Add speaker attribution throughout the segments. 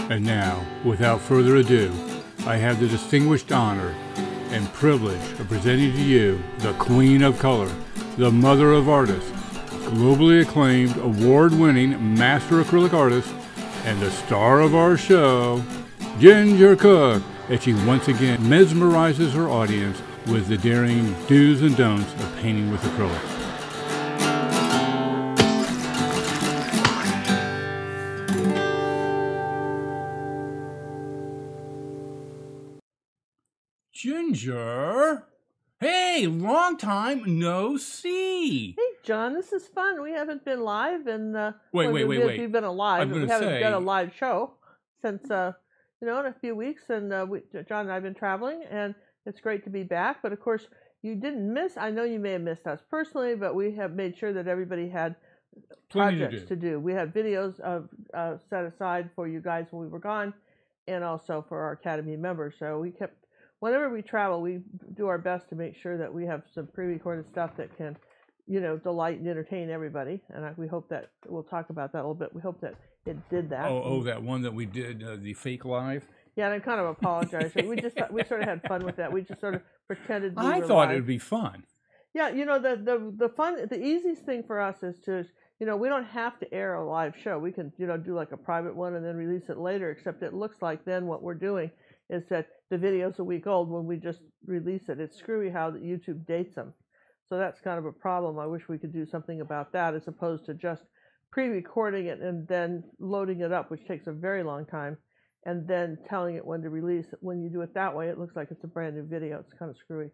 Speaker 1: And now, without further ado, I have the distinguished honor and privilege of presenting to you the Queen of Color, the Mother of Artists, globally acclaimed, award-winning master acrylic artist, and the star of our show, Ginger Cook, as she once again mesmerizes her audience with the daring do's and don'ts of painting with acrylics. Ginger? Hey, long time no see.
Speaker 2: Hey, John, this is fun. We haven't been live in...
Speaker 1: Wait.
Speaker 2: We've been alive, but we haven't done a live show since, in a few weeks. And John and I have been traveling, and it's great to be back. But, of course, you didn't miss... I know you may have missed us personally, but we have made sure that everybody had projects to do. We had videos set aside for you guys when we were gone, and also for our Academy members. So we kept... Whenever we travel, we do our best to make sure that we have some pre-recorded stuff that can, delight and entertain everybody. And we hope that we'll talk about that a little bit. We hope that it did that.
Speaker 1: Oh, that one that we did, the fake live.
Speaker 2: Yeah, and I kind of apologize. we sort of had fun with that. We just sort of pretended.
Speaker 1: I thought it'd be fun.
Speaker 2: Yeah, the fun, the easiest thing for us is to, we don't have to air a live show. We can, do like a private one and then release it later. Except it looks like then what we're doing is that the video's a week old when we just release it. It's screwy how that YouTube dates them. So that's kind of a problem. I wish we could do something about that as opposed to just pre-recording it and then loading it up, which takes a very long time, and then telling it when to release. When you do it that way, it looks like it's a brand new video. It's kind of screwy.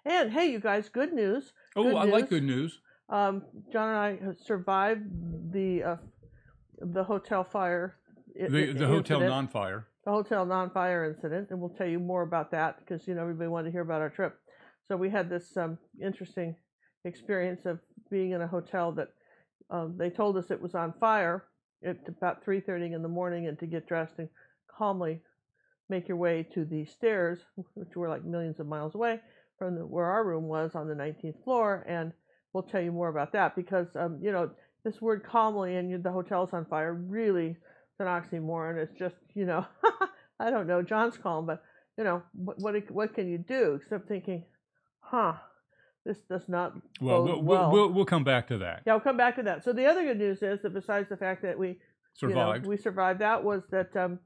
Speaker 2: And hey, you guys, good news.
Speaker 1: Oh, I like good news.
Speaker 2: John and I have survived the hotel fire.
Speaker 1: The hotel non-fire.
Speaker 2: The hotel non-fire incident, and we'll tell you more about that because everybody wanted to hear about our trip. So we had this interesting experience of being in a hotel that they told us it was on fire at about 3:30 in the morning, and to get dressed and calmly make your way to the stairs, which were like millions of miles away from where our room was on the 19th floor. And we'll tell you more about that because this word calmly and the hotel's on fire really. It's an oxymoron. It's just, I don't know. John's calm, but what can you do except thinking, this does not bode well.
Speaker 1: We'll come back to that.
Speaker 2: Yeah, we'll come back to that. So the other good news is that besides the fact that we survived, that was that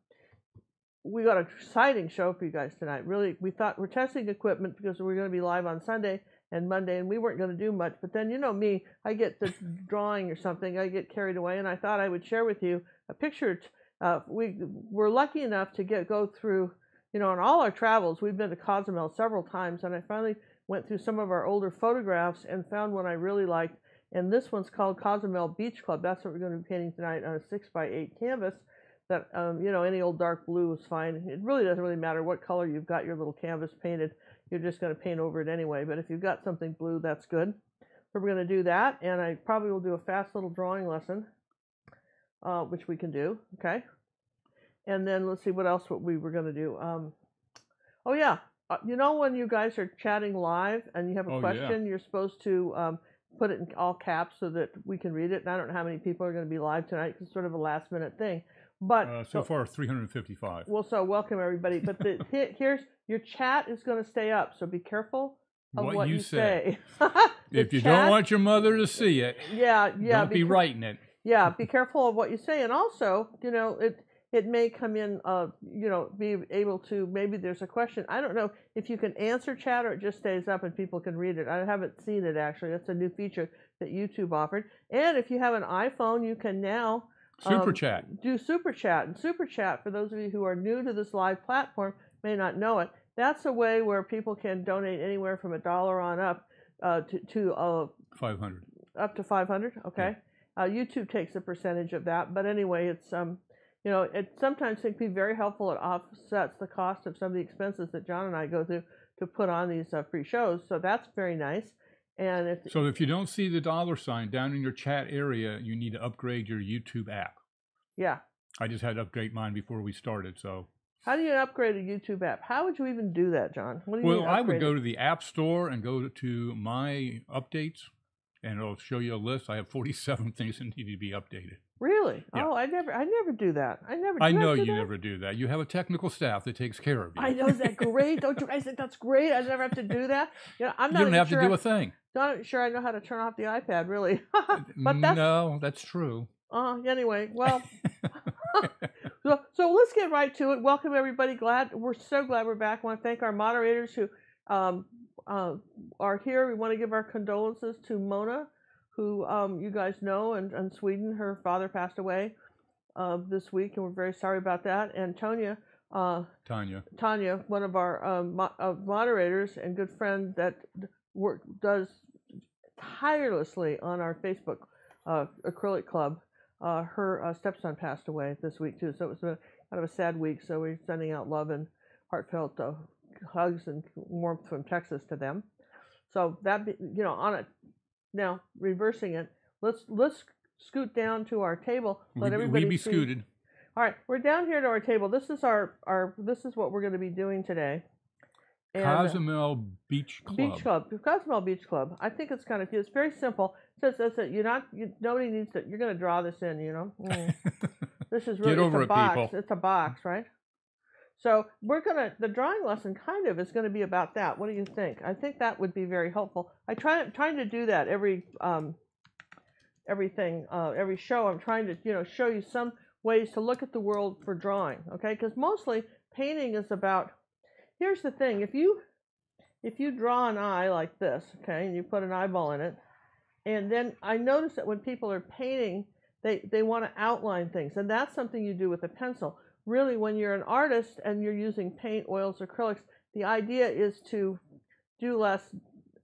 Speaker 2: we got an exciting show for you guys tonight. Really, we thought we're testing equipment because we're going to be live on Sunday and Monday, and we weren't going to do much. But then, me, I get the drawing or something, I get carried away, and I thought I would share with you a picture. We were lucky enough to go through, on all our travels, we've been to Cozumel several times, and I finally went through some of our older photographs and found one I really liked. And this one's called Cozumel Beach Club. That's what we're going to be painting tonight on a 6x8 canvas. That any old dark blue is fine. It really doesn't really matter what color you've got your little canvas painted. You're just going to paint over it anyway. But if you've got something blue, that's good. So we're going to do that, and I probably will do a fast little drawing lesson, which we can do, okay? And then let's see what else we were going to do. Oh yeah, when you guys are chatting live and you have a question, you're supposed to put it in all caps so that we can read it. And I don't know how many people are going to be live tonight because it's sort of a last minute thing. But
Speaker 1: so far 355.
Speaker 2: Well, so welcome everybody. But here's your chat is going to stay up, so be careful of what you say.
Speaker 1: If you don't want your mother to see it, don't be writing it.
Speaker 2: Yeah, be careful of what you say, and also, it may come in, be able to, maybe there's a question. I don't know if you can answer chat or it just stays up and people can read it. I haven't seen it actually. That's a new feature that YouTube offered. And if you have an iPhone, you can now
Speaker 1: Super Chat.
Speaker 2: Do Super Chat. And Super Chat, for those of you who are new to this live platform, may not know it. That's a way where people can donate anywhere from $1 on up to
Speaker 1: 500.
Speaker 2: Up to 500. Okay. Yeah. YouTube takes a percentage of that, but anyway, it's it sometimes can be very helpful. It offsets the cost of some of the expenses that John and I go through to put on these free shows. So that's very nice. And
Speaker 1: so if you don't see the $sign down in your chat area, you need to upgrade your YouTube app.
Speaker 2: Yeah.
Speaker 1: I just had to upgrade mine before we started. So
Speaker 2: how do you upgrade a YouTube app? How would you even do that, John? What do you mean
Speaker 1: I would go to the App Store and go to My Updates. and it'll show you a list. I have 47 things that need to be updated.
Speaker 2: Really?
Speaker 1: Yeah.
Speaker 2: Oh, I never do that.
Speaker 1: I know you never do that. You have a technical staff that takes care of you.
Speaker 2: I know. Is that great? Don't you guys think that's great? I never have to do that. I'm not.
Speaker 1: You don't have to do a thing.
Speaker 2: Not sure I know how to turn off the iPad, really.
Speaker 1: But that's true.
Speaker 2: Anyway, well. So let's get right to it. Welcome everybody. We're so glad we're back. I want to thank our moderators who are here. We want to give our condolences to Mona, who you guys know, and Sweden. Her father passed away this week, and we're very sorry about that. And Tanya, one of our moderators and good friend that does tirelessly on our Facebook Acrylic Club. Her stepson passed away this week too, so it was kind of a sad week. So we're sending out love and heartfelt hugs and warmth from Texas to them. So that on it. Now reversing it, let's scoot down to our table. Let everybody
Speaker 1: be scooted.
Speaker 2: All right, we're down here to our table. This is this is what we're going to be doing today. And,
Speaker 1: Cozumel Beach Club.
Speaker 2: Cozumel Beach Club. I think it's kind of cute. It's very simple. It says that nobody needs to. You're going to draw this in. This is really
Speaker 1: Get over
Speaker 2: it's a box.
Speaker 1: People.
Speaker 2: It's a box, right? So the drawing lesson kind of is going to be about that. What do you think? I think that would be very helpful. I'm trying to do that every show. I'm trying to show you some ways to look at the world for drawing. Okay, because mostly painting is about. Here's the thing: if you draw an eye like this, okay, and you put an eyeball in it, and then I notice that when people are painting, they want to outline things, and that's something you do with a pencil. Really, when you're an artist and you're using paint, oils, acrylics, the idea is to do less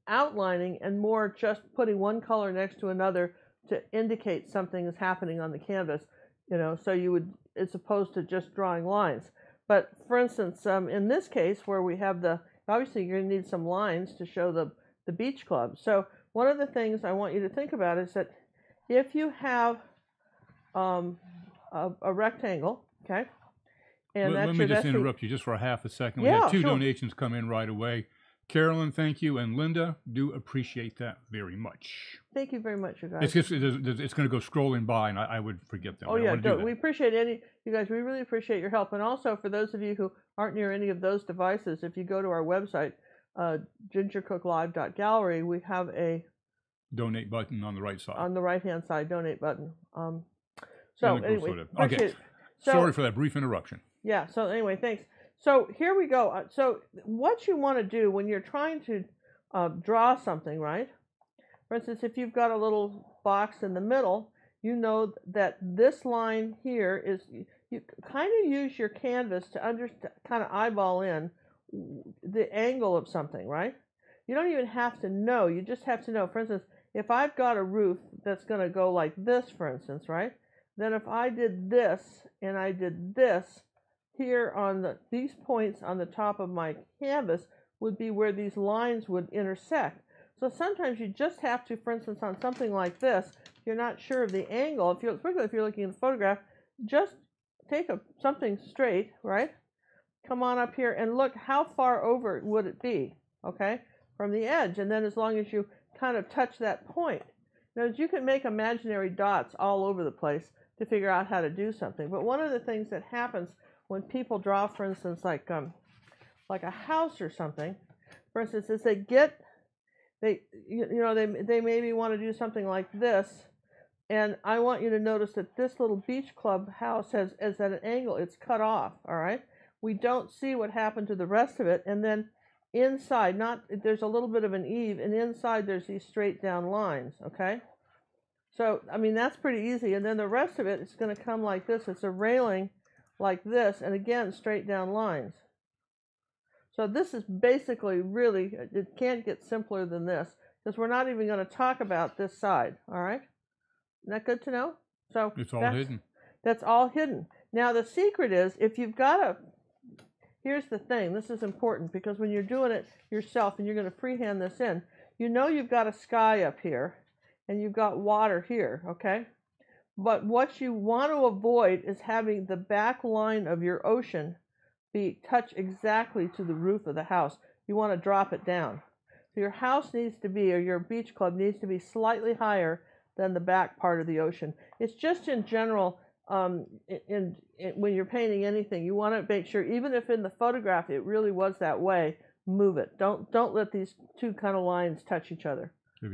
Speaker 2: outlining and more just putting one color next to another to indicate something is happening on the canvas. So you would, as opposed to just drawing lines. But for instance, in this case where we have obviously you're going to need some lines to show the beach club. So one of the things I want you to think about is that if you have a rectangle, okay, and
Speaker 1: let me just interrupt you just for a half a second. We had two donations come in right away. Carolyn, thank you, and Linda, do appreciate that very much.
Speaker 2: Thank you very much, you guys.
Speaker 1: It's going to go scrolling by, and I would forget them.
Speaker 2: Oh yeah, we appreciate you guys. We really appreciate your help, and also for those of you who aren't near any of those devices, if you go to our website, gingercooklive.gallery, we have a
Speaker 1: donate button on the right side.
Speaker 2: On the right-hand side, donate button. So anyway,
Speaker 1: okay. Sorry for that brief interruption.
Speaker 2: Yeah. So anyway, thanks. So here we go. So what you want to do when you're trying to draw something, right? For instance, if you've got a little box in the middle, you know that this line here is, you kind of use your canvas to kind of eyeball in the angle of something, right? You don't even have to know. You just have to know. For instance, if I've got a roof that's going to go like this, for instance, right? Then if I did this and I did this, here on these points on the top of my canvas would be where these lines would intersect. So sometimes you just have to, for instance, on something like this, you're not sure of the angle. Particularly if you're looking at a photograph, just take something straight, right? Come on up here and look how far over would it be, okay, from the edge. And then as long as you kind of touch that point. Now, you can make imaginary dots all over the place to figure out how to do something. But one of the things that happens when people draw, for instance, like a house or something, for instance, is they maybe want to do something like this, and I want you to notice that this little beach club house is at an angle. It's cut off. All right, we don't see what happened to the rest of it, and then inside, there's a little bit of an eave, and inside there's these straight down lines. Okay, so I mean that's pretty easy, and then the rest of it is going to come like this. It's a railing like this, and again, straight down lines. So this is basically really, it can't get simpler than this, because we're not even going to talk about this side, all right? Isn't that good to know? So
Speaker 1: it's all hidden.
Speaker 2: That's all hidden. Now the secret is, if you've got here's the thing, this is important, because when you're doing it yourself and you're going to freehand this in, you've got a sky up here, and you've got water here, okay? But what you want to avoid is having the back line of your ocean be touch exactly to the roof of the house. You want to drop it down. So your house needs to be, or your beach club needs to be slightly higher than the back part of the ocean. It's just in general, when you're painting anything, you want to make sure, even if in the photograph it really was that way, move it. Don't let these two kind of lines touch each other.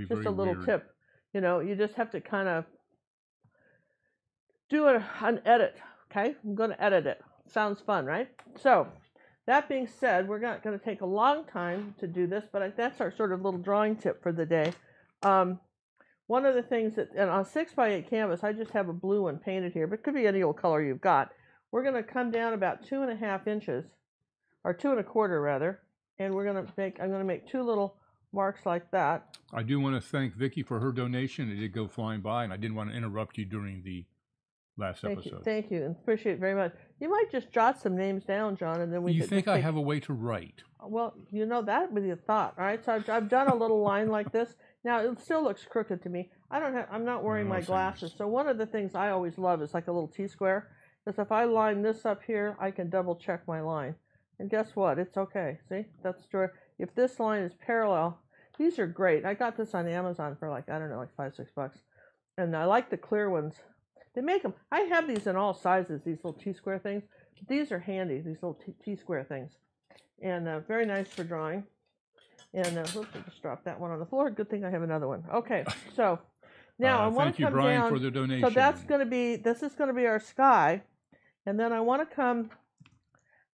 Speaker 2: Just a little tip. You know, you just have to kind of do an edit. Okay, I'm going to edit it. Sounds fun, right? So, that being said, we're not going to take a long time to do this, but that's our sort of little drawing tip for the day. One of the things that, and on 6x8 canvas, I just have a blue one painted here, but it could be any old color you've got. We're going to come down about 2.5 inches, or 2.25 rather, and I'm going to make two little marks like that.
Speaker 1: I do want to thank Vicki for her donation. It did go flying by, and I didn't want to interrupt you during the last episode.
Speaker 2: Thank you, and appreciate it very much. You might just jot some names down, John, and then we.
Speaker 1: You think I have a way to write?
Speaker 2: Well, you know, that would be a thought, all right? So I've done a little line like this. Now it still looks crooked to me. I'm not wearing my glasses, so one of the things I always love is like a little T-square. Because if I line this up here, I can double check my line, and guess what? It's okay. See, that's true. If this line is parallel, these are great. I got this on Amazon for like, I don't know, like $5-6, and I like the clear ones. They make them. I have these in all sizes, these little T-square things. These are handy, these little T-square things. And very nice for drawing. And oops, I just dropped that one on the floor. Good thing I have another one. Okay, so now I want to come down. Thank you, Brian,
Speaker 1: for the donation.
Speaker 2: So that's going to be, this is going to be our sky. And then I want to come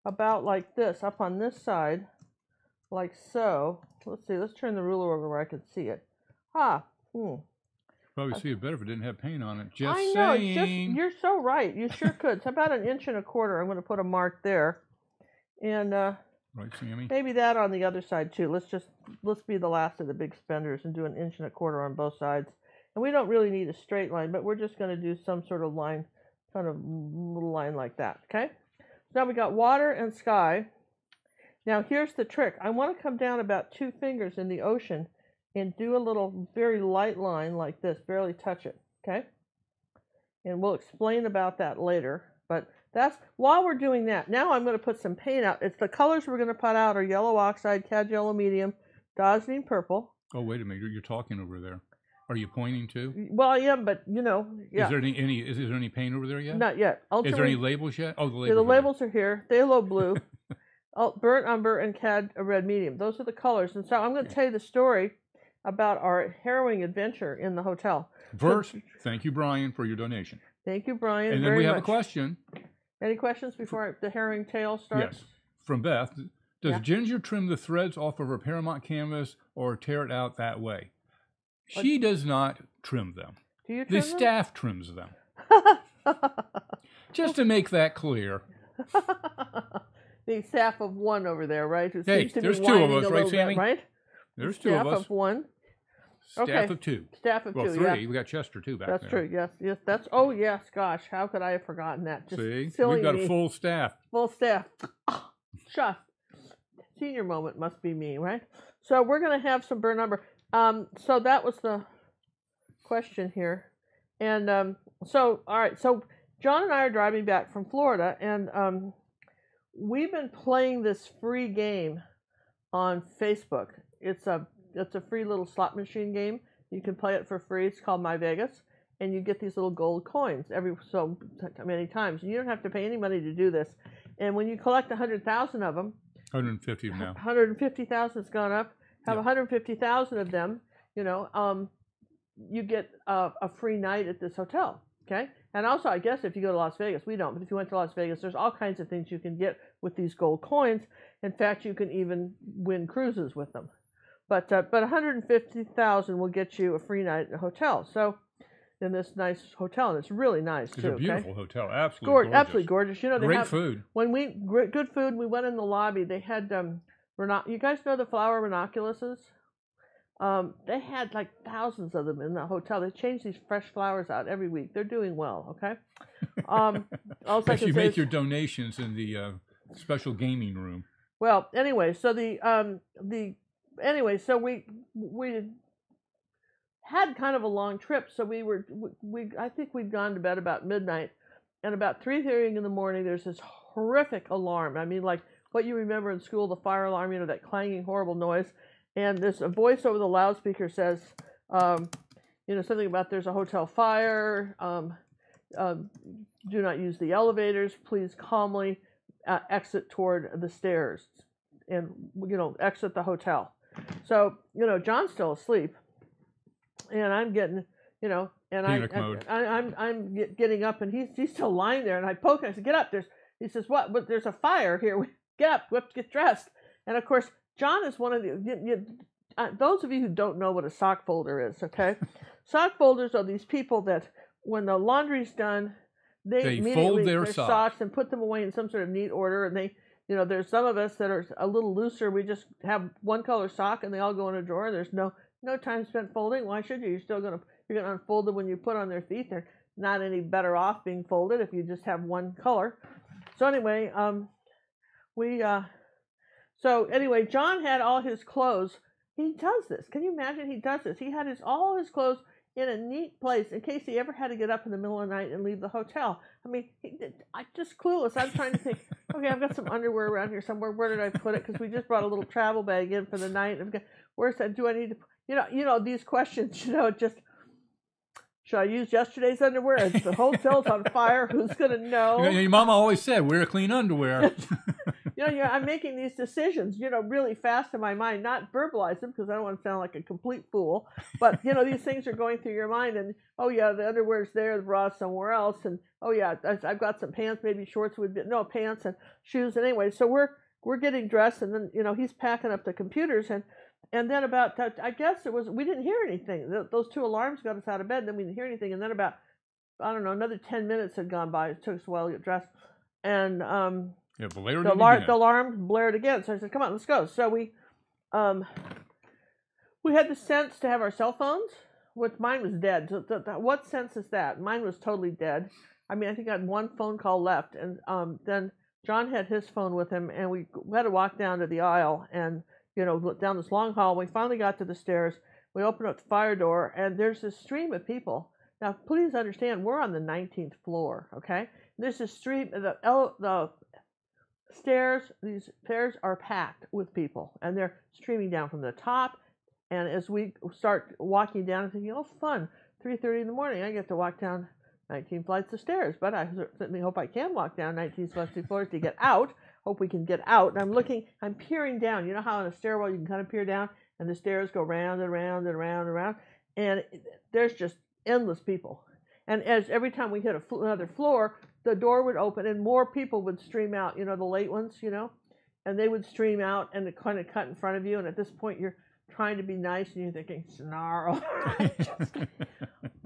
Speaker 2: about like this, up on this side, like so. Let's see, let's turn the ruler over where I can see it.
Speaker 1: Probably see it better if it didn't have paint on it. Just
Speaker 2: I know,
Speaker 1: saying.
Speaker 2: You're so right. You sure could. It's about 1.25 inches. I'm going to put a mark there. And
Speaker 1: right, Sammy?
Speaker 2: Maybe that on the other side too. Let's be the last of the big spenders and do 1.25 inches on both sides. And we don't really need a straight line, but we're just going to do some sort of line, kind of little line like that, okay? So now we got water and sky. Now here's the trick. I want to come down about 2 fingers in the ocean and do a little very light line like this, barely touch it, okay? And we'll explain about that later, but that's, while we're doing that, now I'm going to put some paint out. It's the colors we're going to put out are yellow oxide, cad yellow medium, Dazzling purple.
Speaker 1: Oh, wait a minute, you're talking over there. Are you pointing to?
Speaker 2: Well, I am, but you know, yeah.
Speaker 1: Is there any paint over there yet?
Speaker 2: Not yet.
Speaker 1: Is there any labels yet? Oh, the labels.
Speaker 2: Yeah, the labels are here. Phthalo blue, burnt umber, and cad red medium. Those are the colors. And so I'm going to tell you the story about our harrowing adventure in the hotel.
Speaker 1: First, thank you, Brian, for your donation.
Speaker 2: Thank you, Brian.
Speaker 1: And then we have a question.
Speaker 2: Any questions before the herring tale starts?
Speaker 1: Yes, from Beth. Does Ginger trim the threads off of her Paramount canvas or tear it out that way? She does not trim them.
Speaker 2: Do you trim them?
Speaker 1: The staff trims them. Just to make that clear.
Speaker 2: The staff of one over there, right? Who
Speaker 1: hey, there's 2 of us, right, Sammy?
Speaker 2: Right?
Speaker 1: There's 2 of us.
Speaker 2: Staff of 1.
Speaker 1: Staff of 2.
Speaker 2: Staff of 2,
Speaker 1: 3.
Speaker 2: yeah.
Speaker 1: We got Chester, too, back
Speaker 2: there. That's true, yes. That's, oh, yes, gosh. How could I have forgotten that? Just
Speaker 1: see?
Speaker 2: Silly
Speaker 1: We've got
Speaker 2: me.
Speaker 1: a full staff.
Speaker 2: Full staff. Just. Senior moment must be me, right? So we're going to have some burnt umber. So that was the question here. And so, all right. So John and I are driving back from Florida, and we've been playing this free game on Facebook. It's a free little slot machine game. You can play it for free. It's called My Vegas, and you get these little gold coins every so many times. You don't have to pay any money to do this. And when you collect 100,000 of them,
Speaker 1: 150 now.
Speaker 2: 150,000 has gone up. Have 150,000 of them. You know, you get a free night at this hotel. Okay, and also I guess if you go to Las Vegas, we don't. But if you went to Las Vegas, there's all kinds of things you can get with these gold coins. In fact, you can even win cruises with them. But 150,000 will get you a free night at a hotel. So in this nice hotel, and it's really nice too.
Speaker 1: It's a beautiful hotel, absolutely gorgeous.
Speaker 2: Absolutely gorgeous. You know, they have
Speaker 1: food.
Speaker 2: Good food. We went in the lobby. They had you guys know the flower ranunculus? They had like thousands of them in the hotel. They change these fresh flowers out every week. They're doing well. Okay.
Speaker 1: As you make your donations in the special gaming room.
Speaker 2: Well, anyway, so so we had kind of a long trip, so I think we'd gone to bed about midnight, and about 3:30 in the morning there's this horrific alarm. I mean, like what you remember in school, the fire alarm, you know, that clanging horrible noise. and this a voice over the loudspeaker says, something about there's a hotel fire. Do not use the elevators. Please calmly exit toward the stairs, and exit the hotel. So John's still asleep, and I'm getting and I'm getting up, and he's still lying there, and I poke him. I said, "Get up!" He says, "What? But there's a fire here. Get up! We have to get dressed." And of course, John is one of those of you who don't know what a sock folder is. Okay, sock folders are these people that when the laundry's done, they immediately
Speaker 1: fold their
Speaker 2: socks and put them away in some sort of neat order, and they. There's some of us that are a little looser. We just have one color sock, and they all go in a drawer. There's no time spent folding. Why should you? You're gonna unfold them when you put on their feet. They're not any better off being folded if you just have one color. So anyway, John had all his clothes. He does this. Can you imagine? He does this. He had all his clothes in a neat place in case he ever had to get up in the middle of the night and leave the hotel. I mean, I'm just clueless. I'm trying to think, okay, I've got some underwear around here somewhere. Where did I put it? Because we just brought a little travel bag in for the night. Where's that? Do I need to, these questions, just, should I use yesterday's underwear? If the hotel's on fire, who's going to know?
Speaker 1: Your mama always said, wear clean underwear.
Speaker 2: I'm making these decisions, really fast in my mind, not verbalize them because I don't want to sound like a complete fool. But, these things are going through your mind, and, oh, yeah, the underwear's there, the bra's somewhere else. And, oh, yeah, I've got some pants, maybe shorts would be, no, pants and shoes. And anyway, so we're getting dressed, and then, he's packing up the computers. And then about, I guess we didn't hear anything. Those two alarms got us out of bed, and then we didn't hear anything. And then about, I don't know, another 10 minutes had gone by. It took us a while to get dressed. And, the alarm blared again. So I said, "Come on, let's go." So we had the sense to have our cell phones, which mine was dead. So what sense is that? Mine was totally dead. I mean, I think I had one phone call left, and then John had his phone with him, and we had to walk down to the aisle and down this long hall. We finally got to the stairs. We opened up the fire door, and there's this stream of people. Now, please understand, we're on the 19th floor. Okay, there's a stream. The these stairs are packed with people, and they're streaming down from the top. And as we start walking down, I'm thinking, oh, fun, 3:30 in the morning, I get to walk down 19 flights of stairs, but I certainly hope I can walk down 19 floors to get out. Hope we can get out. And I'm peering down. You know how in a stairwell you can kind of peer down, and the stairs go round and round and round and round, and there's just endless people. And as every time we hit another floor, the door would open and more people would stream out, the late ones, and they would stream out and it kind of cut in front of you. And at this point, you're trying to be nice and you're thinking, snarl.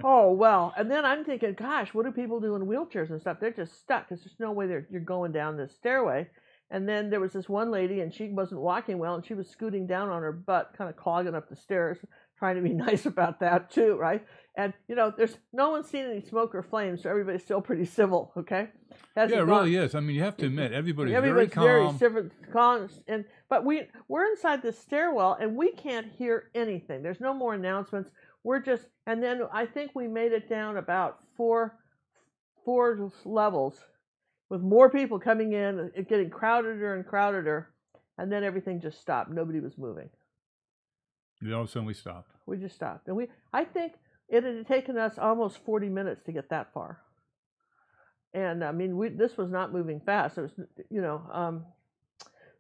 Speaker 2: Oh, well. And then I'm thinking, gosh, what do people do in wheelchairs and stuff? They're just stuck because there's no way you're going down this stairway. And then there was this one lady, and she wasn't walking well, and she was scooting down on her butt, kind of clogging up the stairs, trying to be nice about that too, right? And, there's no one's seen any smoke or flames, so everybody's still pretty civil, okay?
Speaker 1: It really is. I mean, you have to admit, everybody's very calm.
Speaker 2: Very calm. But we're inside this stairwell, and we can't hear anything. There's no more announcements. And then I think we made it down about four levels with more people coming in, getting crowdeder and crowdeder, and then everything just stopped. Nobody was moving.
Speaker 1: All of a sudden we stopped.
Speaker 2: We just stopped. And I think it had taken us almost 40 minutes to get that far. And I mean, this was not moving fast. It was,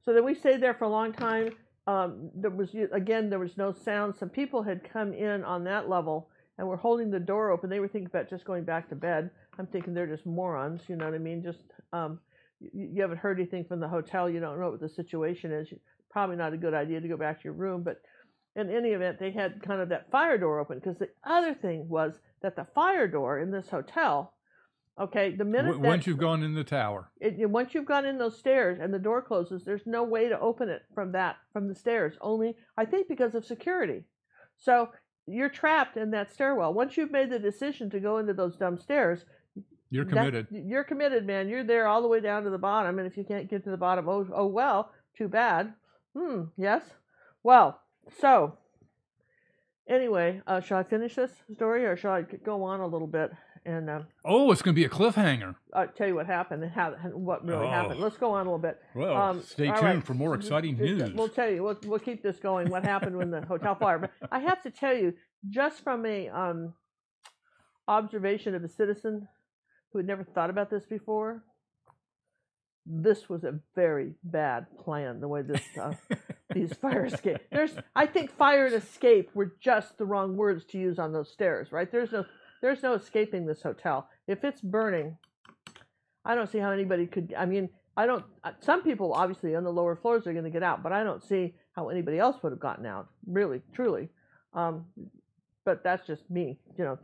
Speaker 2: so then we stayed there for a long time. There was no sound. Some people had come in on that level and were holding the door open. They were thinking about just going back to bed. I'm thinking they're just morons, you know what I mean? Just, you haven't heard anything from the hotel. You don't know what the situation is. Probably not a good idea to go back to your room. But in any event, they had kind of that fire door open, because the other thing was that the fire door in this hotel, okay, the minute
Speaker 1: once you've gone in the tower,
Speaker 2: once you've gone in those stairs and the door closes, there's no way to open it from the stairs. Only, I think, because of security. So you're trapped in that stairwell. Once you've made the decision to go into those dumb stairs,
Speaker 1: you're committed.
Speaker 2: You're committed, man. You're there all the way down to the bottom, and if you can't get to the bottom, oh well, too bad. Yes. Well, so anyway, shall I finish this story, or shall I go on a little bit And
Speaker 1: oh, it's going to be a cliffhanger.
Speaker 2: I'll tell you what happened and what really happened. Let's go on a little bit.
Speaker 1: Well, stay tuned for more exciting news.
Speaker 2: We'll tell you. We'll keep this going. What happened when the hotel fire? But I have to tell you, just from a observation of a citizen who had never thought about this before, this was a very bad plan. The way this these fire escape. I think fire and escape were just the wrong words to use on those stairs. Right? There's no escaping this hotel. If it's burning, I don't see how anybody could. I mean, I don't. Some people obviously on the lower floors are going to get out, but I don't see how anybody else would have gotten out. Really, truly. But that's just me. You know,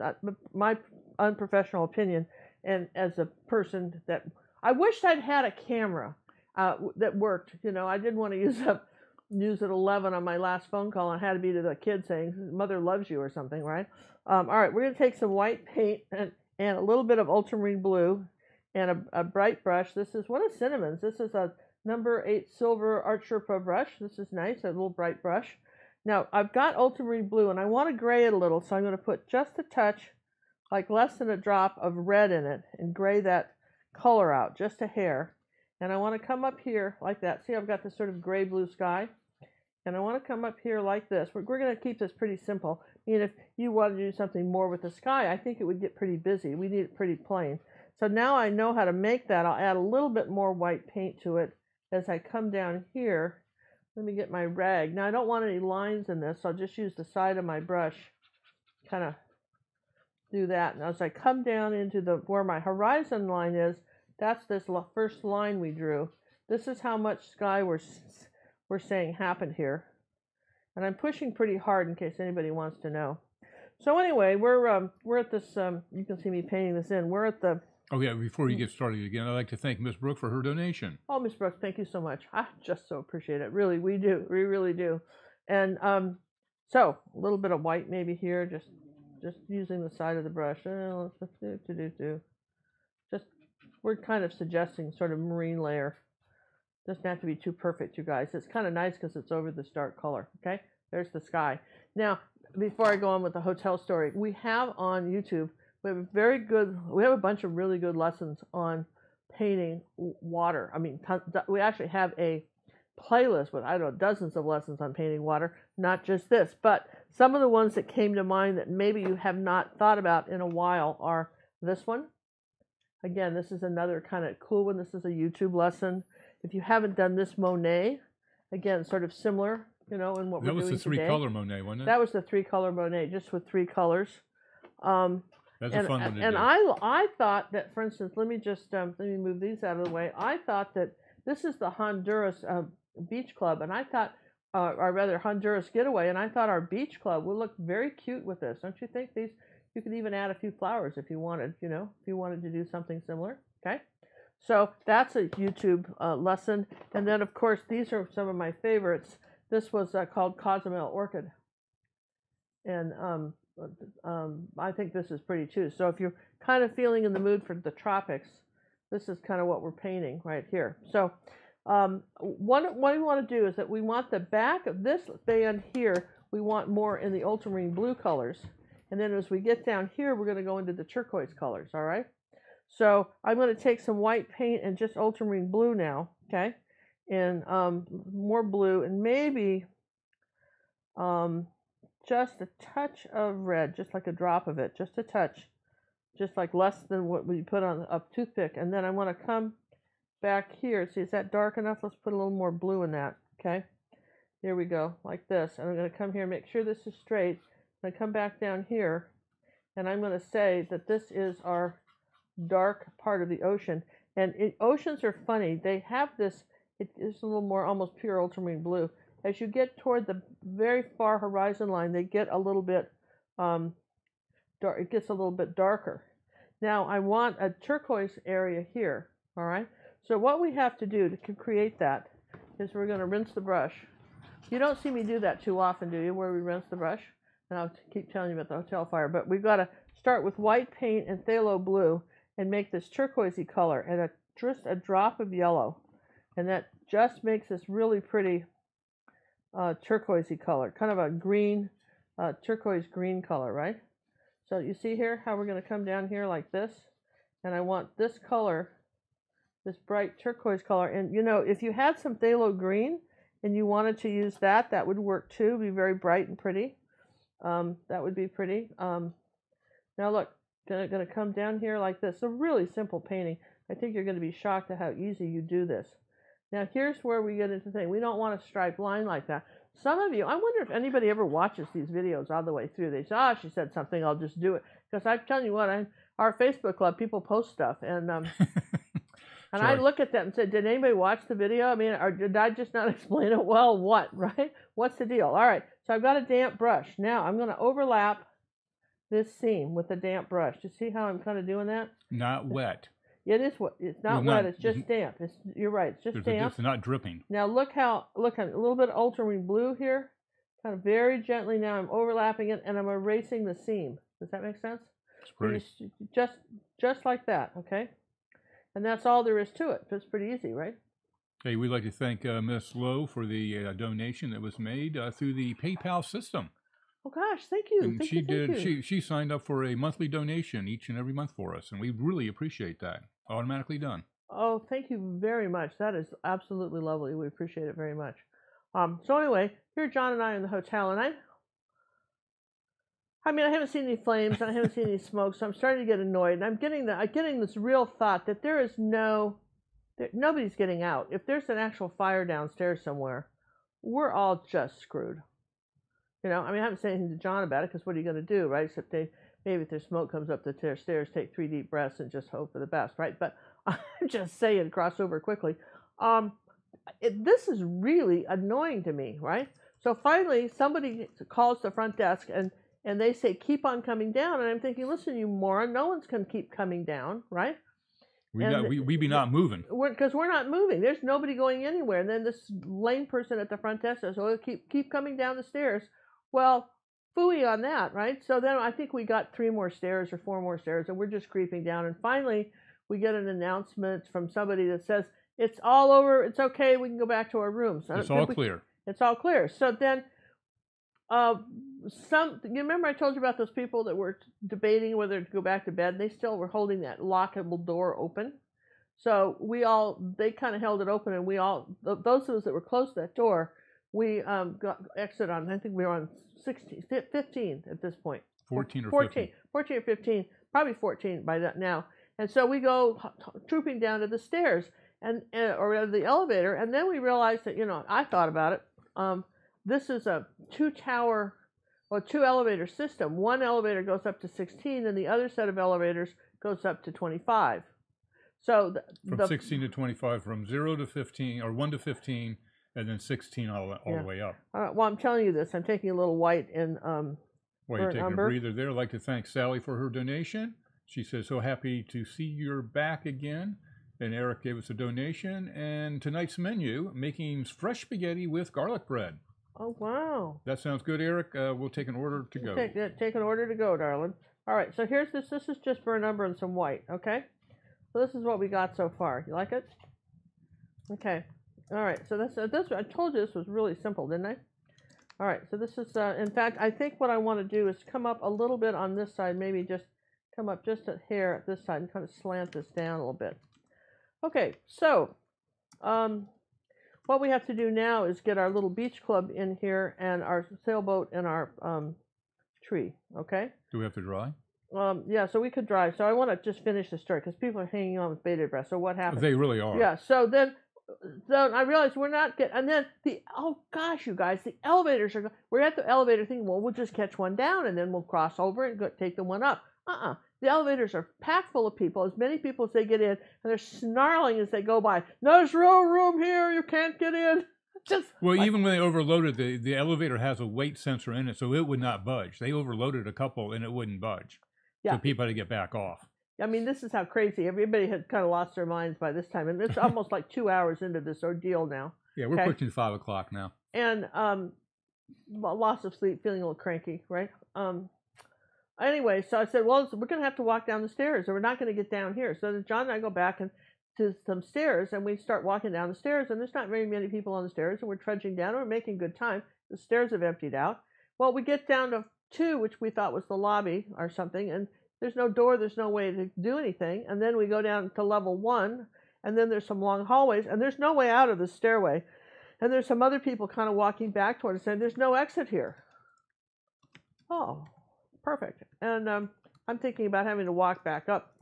Speaker 2: my unprofessional opinion. And as a person that I wished I'd had a camera that worked. You know, I didn't want to use at 11 on my last phone call, and it had to be to the kid saying "Mother loves you" or something, right? All right, we're going to take some white paint and a little bit of ultramarine blue and a bright brush. This is one of Cinnamon's. This is a number 8 silver Art Sherpa brush. This is nice, a little bright brush. Now, I've got ultramarine blue, and I want to gray it a little, so I'm going to put just a touch, like less than a drop of red in it, and gray that color out, just a hair. And I want to come up here like that. See, I've got this sort of gray-blue sky. And I want to come up here like this. We're going to keep this pretty simple. I mean, if you want to do something more with the sky, I think it would get pretty busy. We need it pretty plain. So now I know how to make that. I'll add a little bit more white paint to it as I come down here. Let me get my rag. Now, I don't want any lines in this, so I'll just use the side of my brush, kind of do that. And as I come down into where my horizon line is, that's this first line we drew. This is how much sky we're saying happened here. And I'm pushing pretty hard in case anybody wants to know. So anyway, we're at this, you can see me painting this in. We're at the...
Speaker 1: Oh yeah, before you get started again, I'd like to thank Miss Brooke for her donation.
Speaker 2: Oh, Miss Brooke, thank you so much. I just so appreciate it. Really, we do. We really do. And so, a little bit of white maybe here, just using the side of the brush. Just, we're kind of suggesting sort of marine layer. Doesn't have to be too perfect, you guys. It's kind of nice because it's over this dark color. Okay, there's the sky. Now, before I go on with the hotel story, we have on YouTube, we have a bunch of really good lessons on painting water. I mean, we actually have a playlist with, I don't know, dozens of lessons on painting water, not just this, but some of the ones that came to mind that maybe you have not thought about in a while are this one. Again, this is another kind of cool one. This is a YouTube lesson. If you haven't done this Monet, again, sort of similar, you know, in what we're doing today. That was the 3-color
Speaker 1: Monet, wasn't it?
Speaker 2: That was the 3-color Monet, just with 3 colors.
Speaker 1: That's a fun one to do.
Speaker 2: And I thought that, for instance, let me move these out of the way. I thought that this is the Honduras Beach Club, and I thought, or rather Honduras Getaway, and I thought our beach club would look very cute with this. Don't you think? You could even add a few flowers if you wanted, you know, if you wanted to do something similar. Okay. So that's a YouTube lesson. And then, of course, these are some of my favorites. This was called Cozumel Orchid. And I think this is pretty too. So if you're kind of feeling in the mood for the tropics, this is kind of what we're painting right here. So what we want to do is that we want the back of this band here, we want more in the ultramarine blue colors. And then as we get down here, we're going to go into the turquoise colors, all right? So I'm going to take some white paint and just ultramarine blue now, okay? And more blue and maybe just a touch of red, just like a drop of it, just a touch, just like less than what we put on a toothpick. And then I want to come back here. See, is that dark enough? Let's put a little more blue in that, okay? Here we go, like this. And I'm going to come here and make sure this is straight. I'm going to come back down here, and I'm going to say that this is our dark part of the ocean. And oceans are funny. They have this, it is a little more almost pure ultramarine blue. As you get toward the very far horizon line, they get a little bit dark. It gets a little bit darker. Now I want a turquoise area here. All right. So what we have to do to create that is we're going to rinse the brush. You don't see me do that too often, do you? Where we rinse the brush. And I'll keep telling you about the hotel fire. But we've got to start with white paint and phthalo blue and make this turquoisey color and just a drop of yellow. And that just makes this really pretty turquoisey color, kind of a green, turquoise green color, right? So you see here how we're going to come down here like this, and I want this color, this bright turquoise color. And you know, if you had some phthalo green and you wanted to use that, that would work too. It'd be very bright and pretty. That would be pretty. Now look, going to come down here like this. A really simple painting. I think you're going to be shocked at how easy you do this. Now here's where we get into the thing. We don't want a striped line like that. Some of you, I wonder if anybody ever watches these videos all the way through. They say, she said something, I'll just do it. Because I'm telling you what, our Facebook club, people post stuff. And and I look at them and say, did anybody watch the video? I mean, or did I just not explain it well? What, right? What's the deal? All right, so I've got a damp brush. Now I'm going to overlap this seam with a damp brush. You see how I'm kind of doing that?
Speaker 1: Not wet.
Speaker 2: It is what it's not wet. It's just damp. You're right. It's just damp.
Speaker 1: It's not dripping.
Speaker 2: Now look a little bit of ultramarine blue here, kind of very gently. Now I'm overlapping it and I'm erasing the seam. Does that make sense?
Speaker 1: It's pretty.
Speaker 2: Just like that, okay? And that's all there is to it. It's pretty easy, right?
Speaker 1: Hey, we'd like to thank Miss Lowe for the donation that was made through the PayPal system.
Speaker 2: Oh gosh, thank you.
Speaker 1: And she signed up for a monthly donation each and every month for us, and we really appreciate that. Automatically done.
Speaker 2: Oh, thank you very much. That is absolutely lovely. We appreciate it very much. So anyway, here John and I in the hotel, and I mean, I haven't seen any flames, and I haven't seen any smoke, so I'm starting to get annoyed. And I'm getting this real thought that there is nobody's getting out. If there's an actual fire downstairs somewhere, we're all just screwed. You know, I mean, I haven't said anything to John about it, because what are you going to do, right? Except maybe if there's smoke comes up the stairs, take 3 deep breaths and just hope for the best, right? But I'm just saying, cross over quickly. This is really annoying to me, right? So finally, somebody calls the front desk and they say, keep on coming down. And I'm thinking, listen, you moron, no one's going to keep coming down, right?
Speaker 1: We be not moving.
Speaker 2: Because we're not moving. There's nobody going anywhere. And then this lame person at the front desk says, oh, keep coming down the stairs. Well, phooey on that, right? So then I think we got 3 more stairs or 4 more stairs, and we're just creeping down. And finally, we get an announcement from somebody that says, it's all over, it's okay, we can go back to our rooms.
Speaker 1: It's all clear.
Speaker 2: It's all clear. So then, you remember I told you about those people that were debating whether to go back to bed? They still were holding that lockable door open. So they kind of held it open, and those of us that were close to that door, we got exit on, I think we were on 15 at this point.
Speaker 1: 14 or
Speaker 2: 15. 14 or 15, probably 14 by that now. And so we go trooping down to the stairs or the elevator, and then we realized that, I thought about it. This is a 2 elevator system. One elevator goes up to 16, and the other set of elevators goes up to 25. So
Speaker 1: from 16 to 25, from 0 to 15, or 1 to 15, and then 16 all the way up.
Speaker 2: Well, I'm telling you this. I'm taking a little white in
Speaker 1: While you're taking a breather there, I'd like to thank Sally for her donation. She says, so happy to see you're back again. And Eric gave us a donation. And tonight's menu, making fresh spaghetti with garlic bread.
Speaker 2: Oh, wow.
Speaker 1: That sounds good, Eric. We'll take an order to go.
Speaker 2: Take an order to go, darling. All right, so here's this. This is just for a number and some white, okay? So this is what we got so far. You like it? Okay. All right, so this I told you this was really simple, didn't I? All right, so this is, in fact, I think what I want to do is come up a little bit on this side, maybe just come up just a hair at this side and kind of slant this down a little bit. Okay, so what we have to do now is get our little beach club in here and our sailboat and our tree, okay?
Speaker 1: Do we have to dry?
Speaker 2: Yeah, so we could dry. So I want to just finish the story because people are hanging on with bated breath. So what happened?
Speaker 1: They really are.
Speaker 2: Yeah, so I realized we're not getting, and then oh gosh, you guys, the elevators we're at the elevator thinking, well, we'll just catch one down and then we'll cross over and take the one up. The elevators are packed full of people, as many people as they get in, and they're snarling as they go by. There's no room here, you can't get in.
Speaker 1: Even when they overloaded, the elevator has a weight sensor in it, so it would not budge. They overloaded a couple and it wouldn't budge. Yeah. So people had to get back off.
Speaker 2: I mean, this is how crazy. Everybody had kind of lost their minds by this time. And it's almost like 2 hours into this ordeal now.
Speaker 1: Yeah, we're pushing 5 o'clock now.
Speaker 2: And loss of sleep, feeling a little cranky, right? Anyway, so I said, well, we're going to have to walk down the stairs, or we're not going to get down here. So John and I go back to some stairs, and we start walking down the stairs, and there's not very many people on the stairs, and we're trudging down, and we're making good time. The stairs have emptied out. Well, we get down to 2, which we thought was the lobby or something, and there's no door, there's no way to do anything. And then we go down to level 1, and then there's some long hallways, and there's no way out of the stairway. And there's some other people kind of walking back towards us, and there's no exit here. Oh, perfect. And I'm thinking about having to walk back up.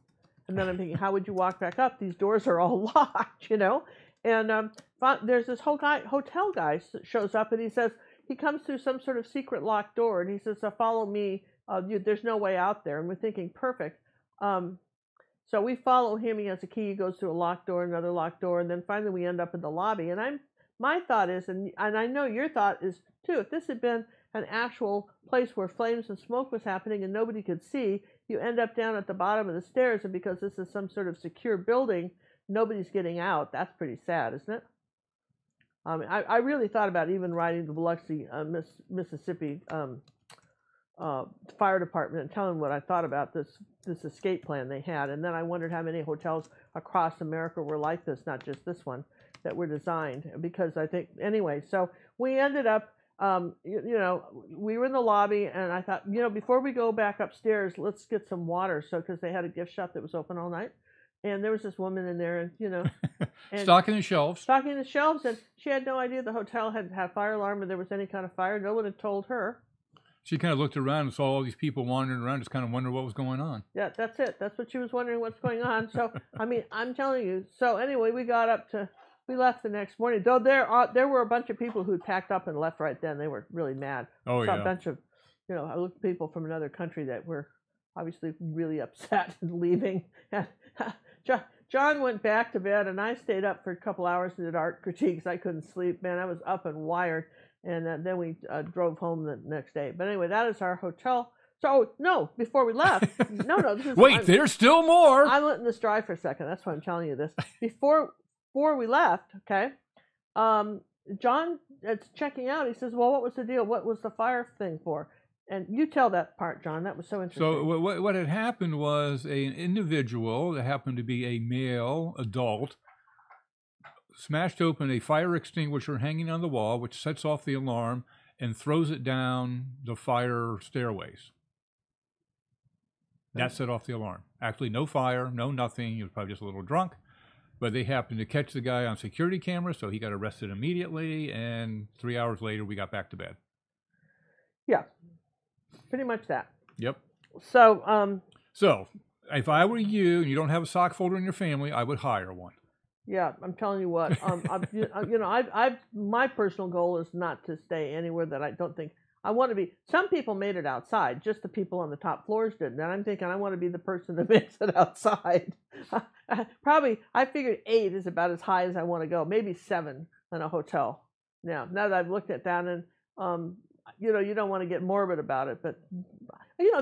Speaker 2: And then I'm thinking, how would you walk back up? These doors are all locked, you know? And there's this hotel guy shows up, and he says, he comes through some sort of secret locked door, and he says, follow me. There's no way out there. And we're thinking, perfect. So we follow him. He has a key. He goes through a locked door, another locked door, and then finally we end up in the lobby. And my thought is, and I know your thought is too, if this had been an actual place where flames and smoke was happening and nobody could see, you end up down at the bottom of the stairs, and because this is some sort of secure building, nobody's getting out. That's pretty sad, isn't it? I really thought about even writing the Biloxi, Mississippi fire department and telling them what I thought about this escape plan they had. And then I wondered how many hotels across America were like this, not just this one, that were designed. Because I think, anyway, so we ended up, you know, we were in the lobby, and I thought, you know, before we go back upstairs, let's get some water. So, because they had a gift shop that was open all night. And there was this woman in there, and, you know. And
Speaker 1: stocking the shelves.
Speaker 2: Stocking the shelves, and she had no idea the hotel had fire alarm or there was any kind of fire. No one had told her.
Speaker 1: She kind of looked around and saw all these people wandering around, just kind of wondered what was going on.
Speaker 2: Yeah, that's it. That's what she was wondering, what's going on. So, I mean, I'm telling you. So, anyway, we left the next morning. Though there were a bunch of people who'd packed up and left right then. They were really mad.
Speaker 1: Oh, yeah.
Speaker 2: A bunch of, you know, I looked at people from another country that were obviously really upset and leaving. John went back to bed, and I stayed up for a couple hours and did art critiques. I couldn't sleep, man. I was up and wired. And then we drove home the next day. But anyway, that is our hotel. So, no, before we left. No.
Speaker 1: Wait, there's still more.
Speaker 2: I'm letting this dry for a second. That's why I'm telling you this. Before we left, okay, John is checking out. He says, well, what was the deal? What was the fire thing for? And you tell that part, John. That was so interesting.
Speaker 1: So what had happened was an individual that happened to be a male adult smashed open a fire extinguisher hanging on the wall, which sets off the alarm and throws it down the fire stairways. That set off the alarm. Actually, no fire, no nothing. He was probably just a little drunk. But they happened to catch the guy on security camera, so he got arrested immediately. And 3 hours later, we got back to bed.
Speaker 2: Yeah. Pretty much that.
Speaker 1: Yep.
Speaker 2: So
Speaker 1: if I were you and you don't have a sock folder in your family, I would hire one.
Speaker 2: Yeah, I'm telling you what. My personal goal is not to stay anywhere that I don't think I want to be. Some people made it outside. Just the people on the top floors didn't. And I'm thinking I want to be the person that makes it outside. Probably, I figured 8 is about as high as I want to go. Maybe 7 in a hotel. Now that I've looked at that, and you don't want to get morbid about it, but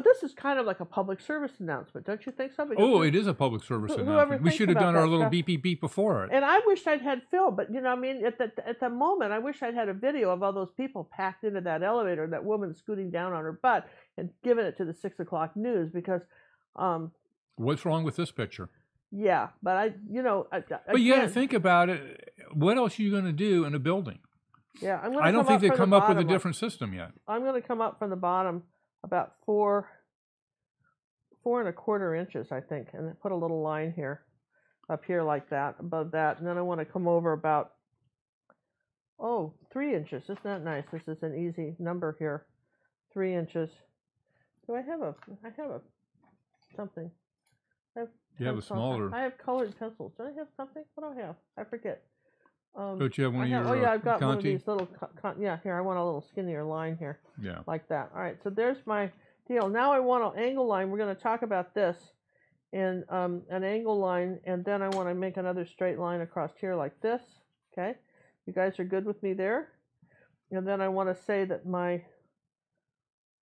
Speaker 2: this is kind of like a public service announcement, don't you think so? Because
Speaker 1: it is a public service announcement. We should have done our little beep beep beep before it.
Speaker 2: And I wish I'd had film, but at the moment, I wish I'd had a video of all those people packed into that elevator, that woman scooting down on her butt, and given it to the 6 o'clock news, because.
Speaker 1: What's wrong with this picture?
Speaker 2: Yeah, but
Speaker 1: but you got to think about it. What else are you going to do in a building?
Speaker 2: Yeah,
Speaker 1: I don't think they've come up with a different system yet.
Speaker 2: I'm going to come up from the bottom about 4 1/4 inches, I think, and put a little line here, up here like that, above that, and then I want to come over about 3 inches. Isn't that nice? This is an easy number here, 3 inches. Do I have something?
Speaker 1: You have a smaller.
Speaker 2: I have colored pencils. Do I have something? What do I have? I forget.
Speaker 1: Don't you have one of your
Speaker 2: I've got
Speaker 1: Conti?
Speaker 2: one of these little, here, I want a little skinnier line here.
Speaker 1: Yeah.
Speaker 2: Like that. All right, so there's my deal. Now I want an angle line. We're going to talk about this, and an angle line, and then I want to make another straight line across here like this, okay? You guys are good with me there? And then I want to say that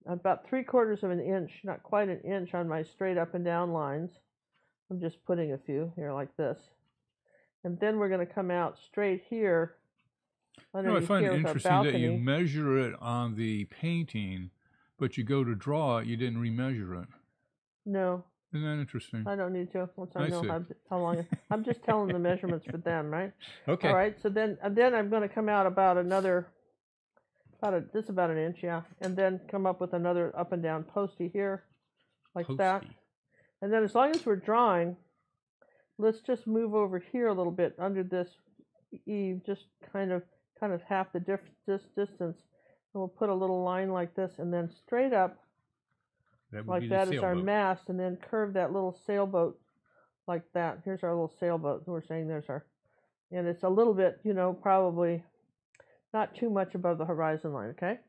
Speaker 2: about 3/4 of an inch, not quite an inch, on my straight up and down lines. I'm just putting a few here like this. And then we're going to come out straight here.
Speaker 1: I find it interesting that you measure it on the painting, but you go to draw it, you didn't remeasure it.
Speaker 2: No.
Speaker 1: Isn't that interesting?
Speaker 2: I don't need to. Once I know how long. I'm just telling the measurements for them, right?
Speaker 1: Okay.
Speaker 2: All right. So then I'm going to come out about another This is about an inch, yeah. And then come up with another up and down posty here, like that. And then as long as we're drawing, let's just move over here a little bit under this eave, just kind of half the distance. And we'll put a little line like this, and then straight up, like that is our mast, and then curve that little sailboat like that. Here's our little sailboat. We're saying there's our, and it's a little bit, you know, probably not too much above the horizon line, okay?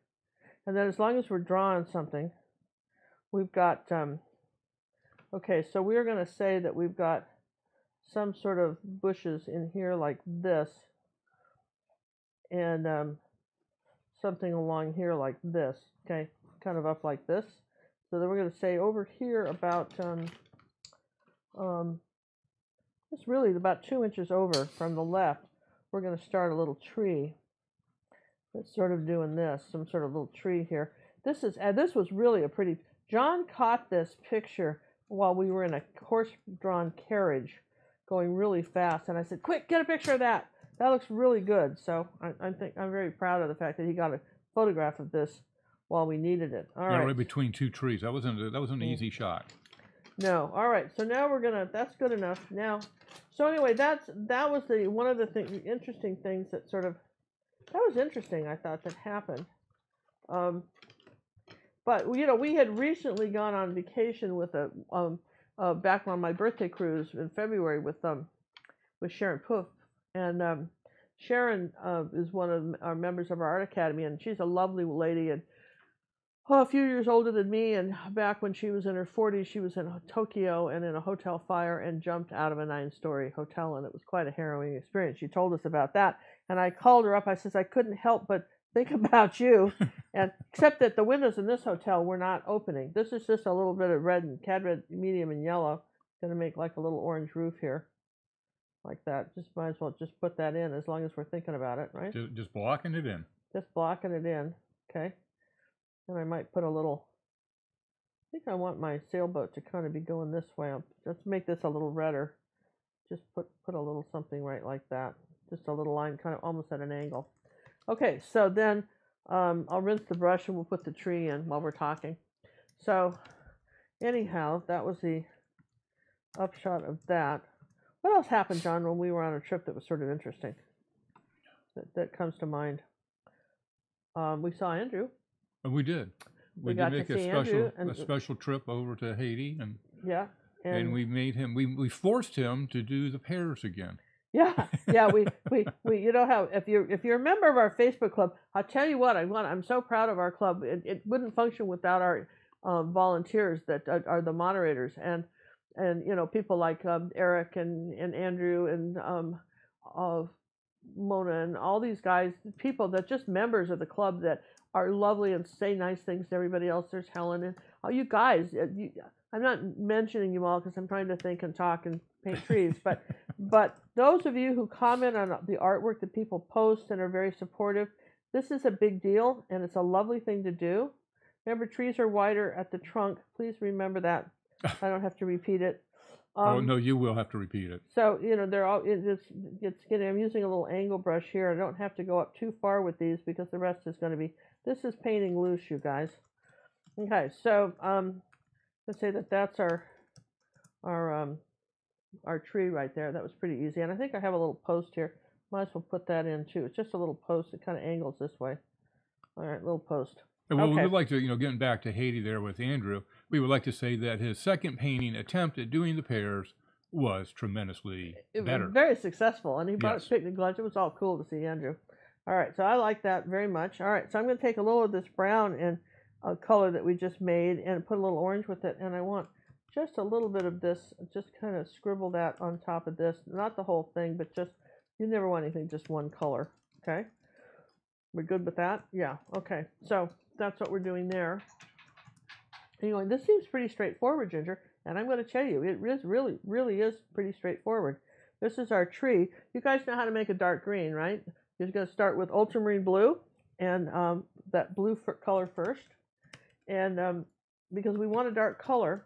Speaker 2: And then as long as we're drawing something, we've got, okay, so we're going to say that we've got some sort of bushes in here like this, and something along here like this, okay, kind of up like this. So then we're going to say over here about, it's really about 2 inches over from the left, we're going to start a little tree. That's sort of doing this, some sort of little tree here. This was really a pretty, John caught this picture while we were in a horse-drawn carriage going really fast, and I said, quick, get a picture of that. That looks really good. So I'm very proud of the fact that he got a photograph of this while we needed it. All right.
Speaker 1: Right between two trees. That wasn't an easy shot.
Speaker 2: No. All right. So now we're gonna. That's good enough. Now, so anyway, that was one of the interesting things that sort of, that was interesting. I thought that happened. But you know, we had recently gone on vacation with back on my birthday cruise in February with Sharon Poof, and Sharon is one of our members of our art academy, and she's a lovely lady, and a few years older than me. And back when she was in her 40s, she was in Tokyo and in a hotel fire and jumped out of a 9-story hotel, and it was quite a harrowing experience. She told us about that, and I called her up. I says, I couldn't help but think about you, and except that the windows in this hotel were not opening. This is just a little bit of red and cad red, medium and yellow. Going to make like a little orange roof here, like that. Just might as well just put that in as long as we're thinking about it, right?
Speaker 1: Just blocking it in.
Speaker 2: Just blocking it in, okay. And I might put a little, I think I want my sailboat to kind of be going this way. Let's make this a little redder. Just put a little something right like that. Just a little line kind of almost at an angle. Okay, so then I'll rinse the brush and we'll put the tree in while we're talking. So anyhow, that was the upshot of that. What else happened, John, when we were on a trip that was sort of interesting? That comes to mind. We saw Andrew.
Speaker 1: And we did. We did make a special trip over to Haiti, and
Speaker 2: yeah,
Speaker 1: and we made him. We forced him to do the pears again.
Speaker 2: Yeah. We you know how if you're a member of our Facebook club, I'll tell you what, I'm so proud of our club. It wouldn't function without our volunteers that are the moderators, and you know, people like Eric and Andrew and Mona and all these guys, people that just members of the club that are lovely and say nice things to everybody else. There's Helen and all you guys. I'm not mentioning you all because I'm trying to think and talk and paint trees, but those of you who comment on the artwork that people post and are very supportive, this is a big deal and it's a lovely thing to do. Remember, trees are wider at the trunk. Please remember that. I don't have to repeat it.
Speaker 1: Oh no, you will have to repeat it.
Speaker 2: So you know, they're all. It's getting. I'm using a little angle brush here. I don't have to go up too far with these because the rest is going to be. This is painting loose, you guys. Okay, so let's say that's our tree right there. That was pretty easy, and I think I have a little post here. Might as well put that in too. It's just a little post. It kind of angles this way. All right, little post.
Speaker 1: Well, we would like to, you know, getting back to Haiti there with Andrew, we would like to say that his second painting attempt at doing the pears was tremendously better.
Speaker 2: Very successful, and he brought us picnic lunch. It was all cool to see Andrew. All right, so I like that very much. All right, so I'm going to take a little of this brown and color that we just made and put a little orange with it, and I want just a little bit of this, just kind of scribble that on top of this. Not the whole thing, but just, you never want anything, just one color, okay? We're good with that? Yeah, okay. So that's what we're doing there. Anyway, this seems pretty straightforward, Ginger, and I'm going to tell you, it is really is pretty straightforward. This is our tree. You guys know how to make a dark green, right? You're going to start with ultramarine blue and that blue color first, and because we want a dark color,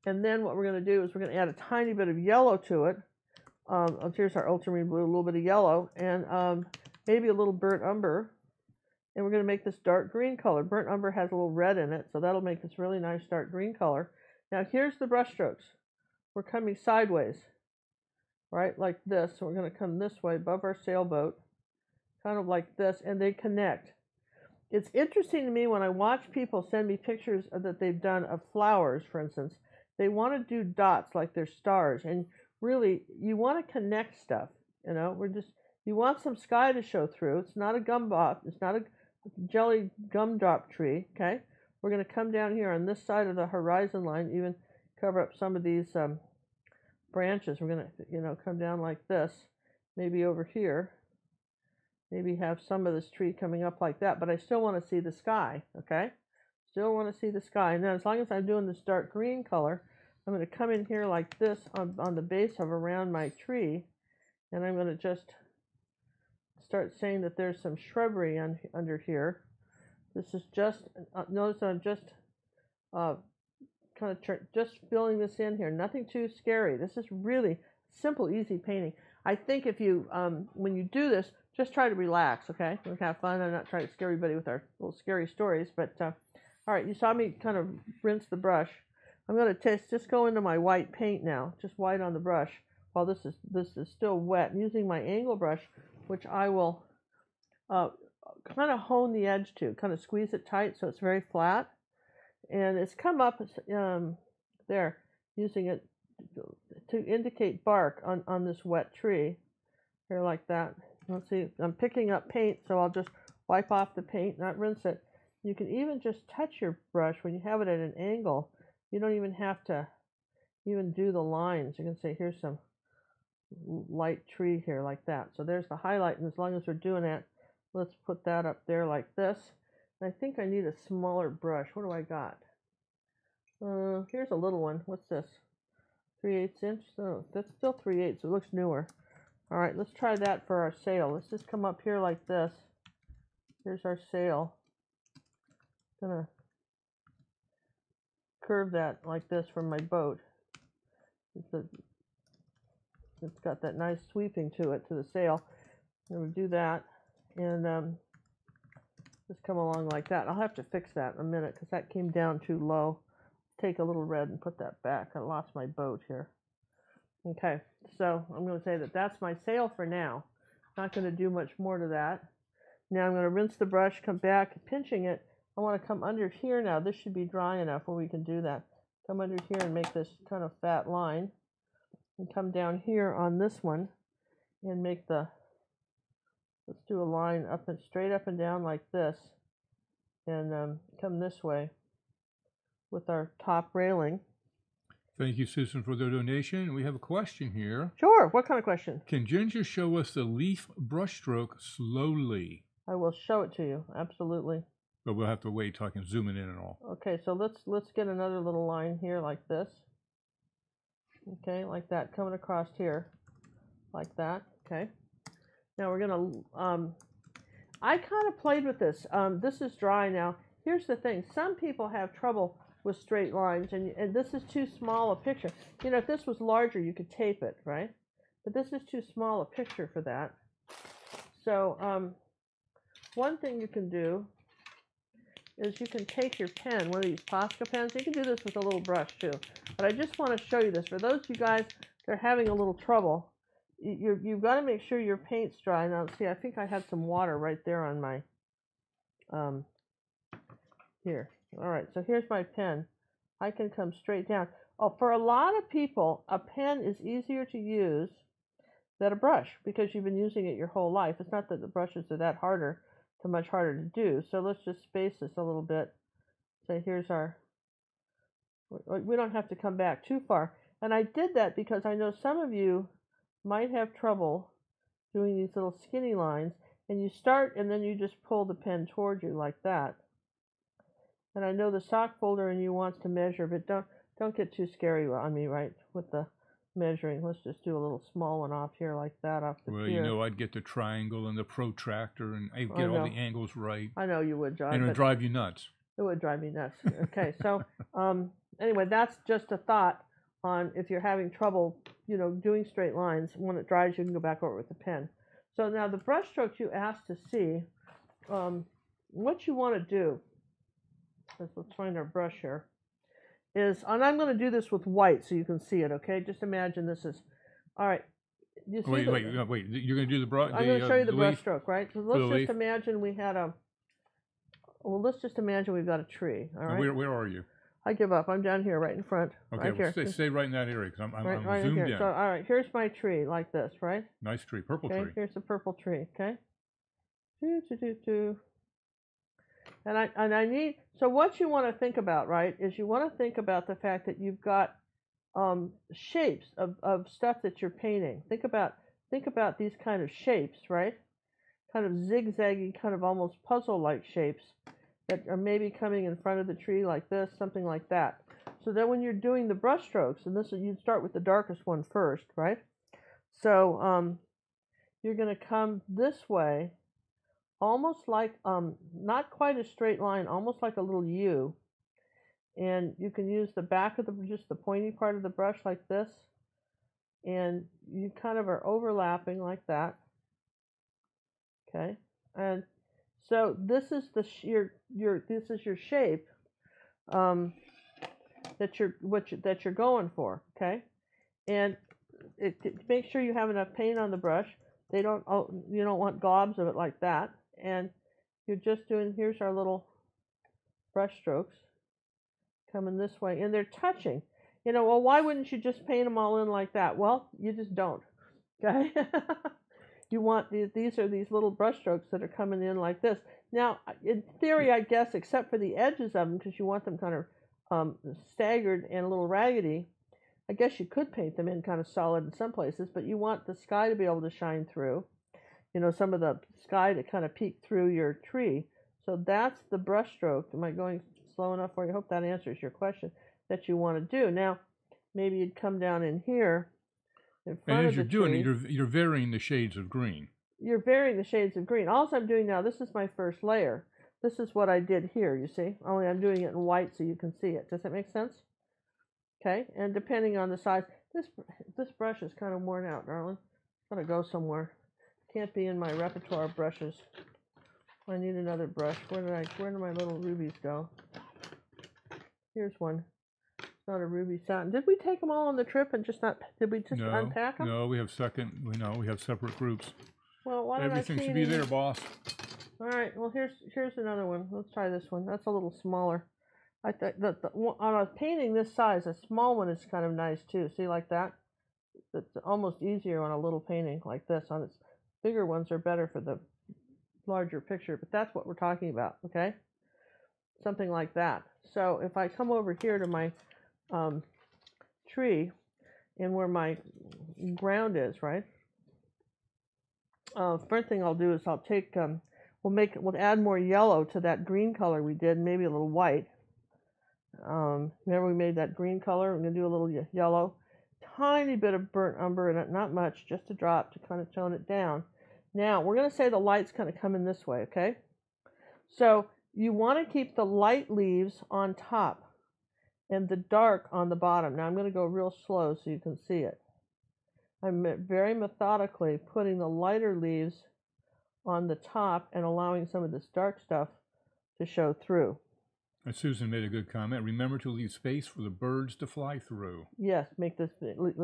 Speaker 2: and then what we're going to do is we're going to add a tiny bit of yellow to it. Here's our ultramarine blue, a little bit of yellow, and maybe a little burnt umber, And we're going to make this dark green color. Burnt umber has a little red in it, so that'll make this really nice dark green color. Now here's the brush strokes. We're coming sideways, right, like this. So we're going to come this way above our sailboat, kind of like this, and they connect. It's interesting to me when I watch people send me pictures that they've done of flowers, for instance. They want to do dots like they're stars, and really, you want to connect stuff. You know, you want some sky to show through. It's not a gumdrop. It's not a jelly gumdrop tree. Okay, we're going to come down here on this side of the horizon line, even cover up some of these branches. We're going to, come down like this, maybe over here. Maybe have some of this tree coming up like that, but I still want to see the sky, okay? Still want to see the sky. And then as long as I'm doing this dark green color, I'm going to come in here like this on the base of around my tree, and I'm going to just start saying that there's some shrubbery under here. This is just, notice I'm just just filling this in here. Nothing too scary. This is really simple, easy painting. I think if you, when you do this, just try to relax, okay? We're have fun. I'm not trying to scare everybody with our little scary stories, but all right, you saw me kind of rinse the brush. I'm going to just go into my white paint now, just white on the brush, while this is still wet. I'm using my angle brush, which I will kind of hone the edge to, kind of squeeze it tight so it's very flat. And it's come up there, using it to indicate bark on this wet tree, here like that. Let's see, I'm picking up paint, so I'll just wipe off the paint, not rinse it. You can even just touch your brush when you have it at an angle. You don't even have to even do the lines. You can say, here's some light tree here like that. So there's the highlight, and as long as we're doing that, let's put that up there like this. And I think I need a smaller brush. What do I got? Here's a little one. What's this? 3/8 inch? Oh, that's still 3/8, so it looks newer. All right, let's try that for our sail. Let's just come up here like this. Here's our sail. Gonna curve that like this from my boat. It's got that nice sweeping to it, to the sail. I'm gonna do that, and just come along like that. I'll have to fix that in a minute because that came down too low. Take a little red and put that back. I lost my boat here. Okay, so I'm going to say that that's my sail for now. Not going to do much more to that. Now I'm going to rinse the brush, come back, pinching it. I want to come under here now. This should be dry enough where we can do that. Come under here and make this kind of fat line. And come down here on this one and make the, let's do a line up and straight up and down like this. And come this way with our top railing.
Speaker 1: Thank you, Susan, for the donation. We have a question here.
Speaker 2: Sure. What kind of question?
Speaker 1: Can Ginger show us the leaf brushstroke slowly?
Speaker 2: I will show it to you. Absolutely.
Speaker 1: But we'll have to wait till I can zoom it in and all.
Speaker 2: Okay, so let's get another little line here like this. Okay, like that, coming across here, like that. Okay. Now we're gonna. I kind of played with this. This is dry now. Here's the thing. Some people have trouble with straight lines, and this is too small a picture. You know, if this was larger, you could tape it, right? But this is too small a picture for that. So one thing you can do is you can take your pen, one of these Posca pens. You can do this with a little brush too. But I just want to show you this. For those of you guys that are having a little trouble, you've got to make sure your paint's dry. Now, see, I think I had some water right there on my, here. All right, so here's my pen. I can come straight down. Oh, for a lot of people, a pen is easier to use than a brush because you've been using it your whole life. It's not that the brushes are that much harder to do. So let's just space this a little bit. So here's our, we don't have to come back too far. And I did that because I know some of you might have trouble doing these little skinny lines, and you start and then you just pull the pen toward you like that. And I know the sock folder in you wants to measure, but don't get too scary on me, right, with the measuring. Let's just do a little small one off here like that off the pier.
Speaker 1: Well, you know, I'd get the triangle and the protractor and I'd get all the angles right.
Speaker 2: I know you would, John.
Speaker 1: And it would drive you nuts.
Speaker 2: It would drive me nuts. Okay, so anyway, that's just a thought on if you're having trouble, you know, doing straight lines. When it dries, you can go back over with the pen. So now the brush strokes you asked to see, what you want to do is, let's find our brush here, is, and I'm going to do this with white so you can see it, okay? Just imagine this is, all right. You see
Speaker 1: wait, you're going to do the brush?
Speaker 2: I'm going to show you the brush stroke, right? So let's just imagine we had let's just imagine we've got a tree, all right?
Speaker 1: Where are you?
Speaker 2: I give up. I'm down here right in front.
Speaker 1: Okay,
Speaker 2: right here.
Speaker 1: Stay right in that area because I'm
Speaker 2: right
Speaker 1: zoomed
Speaker 2: here.
Speaker 1: in.
Speaker 2: So, all right, here's my tree like this, right?
Speaker 1: Nice tree, purple
Speaker 2: okay,
Speaker 1: tree.
Speaker 2: Here's the purple tree, okay? And I need, so what you want to think about, right, is you want to think about the fact that you've got shapes of stuff that you're painting. Think about these kind of shapes, right? Kind of zigzaggy, kind of almost puzzle-like shapes that are maybe coming in front of the tree like this, something like that. So then when you're doing the brush strokes, and this is, you'd start with the darkest one first, right? So you're going to come this way, almost like, not quite a straight line, almost like a little U. And you can use the back of just the pointy part of the brush like this. And you kind of are overlapping like that. Okay. And so this is this is your shape that you're going for, okay? And make sure you have enough paint on the brush. You don't want globs of it like that. And you're just doing, here's our little brush strokes coming this way, and they're touching. Well, why wouldn't you just paint them all in like that? Well, you just don't, okay? You want these are these little brush strokes that are coming in like this. Now, in theory, I guess, except for the edges of them, because you want them kind of staggered and a little raggedy, I guess you could paint them in kind of solid in some places, but you want the sky to be able to shine through. Some of the sky to kind of peek through your tree. So that's the brush stroke. Am I going slow enough for you? I hope that answers your question that you want to do. Now, maybe you'd come down in here. And as you're doing it,
Speaker 1: you're varying the shades of green.
Speaker 2: You're varying the shades of green. All I'm doing now, this is my first layer. This is what I did here, you see? Only I'm doing it in white so you can see it. Does that make sense? Okay, and depending on the size, this brush is kind of worn out, darling. It's got to go somewhere. Can't be in my repertoire of brushes. I need another brush. Where did my little rubies go? Here's one. Not a ruby satin. Did we take them all on the trip and did we just unpack them?
Speaker 1: No, we have separate groups.
Speaker 2: Well, why don't
Speaker 1: everything should be there, boss.
Speaker 2: All right, well, here's another one. Let's try this one. That's a little smaller. I think on a painting this size, a small one is kind of nice too. See, like that? It's almost easier on a little painting like this. On its bigger ones are better for the larger picture, but that's what we're talking about, okay? Something like that. So if I come over here to my tree and where my ground is, right? First thing I'll do is I'll take, we'll add more yellow to that green color we did, maybe a little white. Remember we made that green color? I'm going to do a little yellow. Tiny bit of burnt umber in it, not much, just a drop to kind of tone it down. Now, we're going to say the light's kind of coming this way, okay? So you want to keep the light leaves on top and the dark on the bottom. Now I'm going to go real slow so you can see it. I'm very methodically putting the lighter leaves on the top and allowing some of this dark stuff to show through.
Speaker 1: And Susan made a good comment. Remember to leave space for the birds to fly through.
Speaker 2: Yes,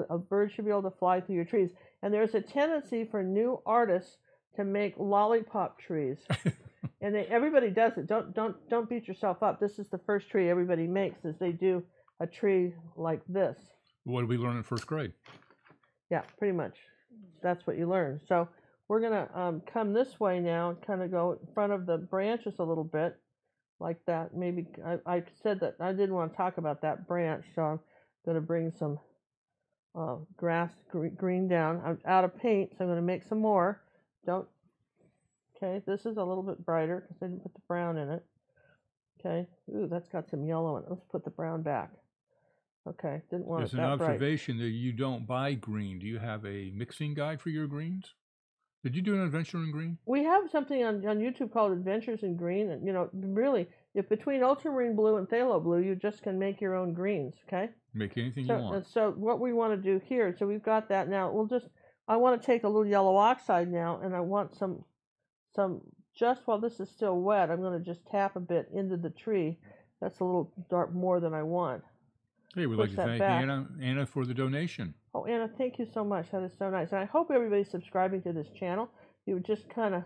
Speaker 2: a bird should be able to fly through your trees. And there's a tendency for new artists to make lollipop trees. And everybody does it. Don't beat yourself up. This is the first tree everybody makes, is they do a tree like this.
Speaker 1: What did we learn in first grade?
Speaker 2: Yeah, pretty much. That's what you learn. So we're going to come this way now and kind of go in front of the branches a little bit, like that. Maybe I said that I didn't want to talk about that branch, so I'm going to bring some grass green down. I'm out of paint, so I'm going to make some more. Okay, this is a little bit brighter because I didn't put the brown in it. Okay, ooh, that's got some yellow in it. Let's put the brown back. Okay, didn't want it that bright.
Speaker 1: There's an observation that you don't buy green. Do you have a mixing guide for your greens? Did you do an adventure in green?
Speaker 2: We have something on YouTube called Adventures in Green. And, really, if between ultramarine blue and phthalo blue, you just can make your own greens, okay?
Speaker 1: Make anything you want.
Speaker 2: So what we want to do here, so we've got that now. I want to take a little yellow oxide now, and I want some just while this is still wet, I'm going to just tap a bit into the tree. That's a little dark more than I want.
Speaker 1: Hey, we'd like to thank Anna for the donation.
Speaker 2: Oh, Anna, thank you so much. That is so nice. And I hope everybody's subscribing to this channel. You were just kind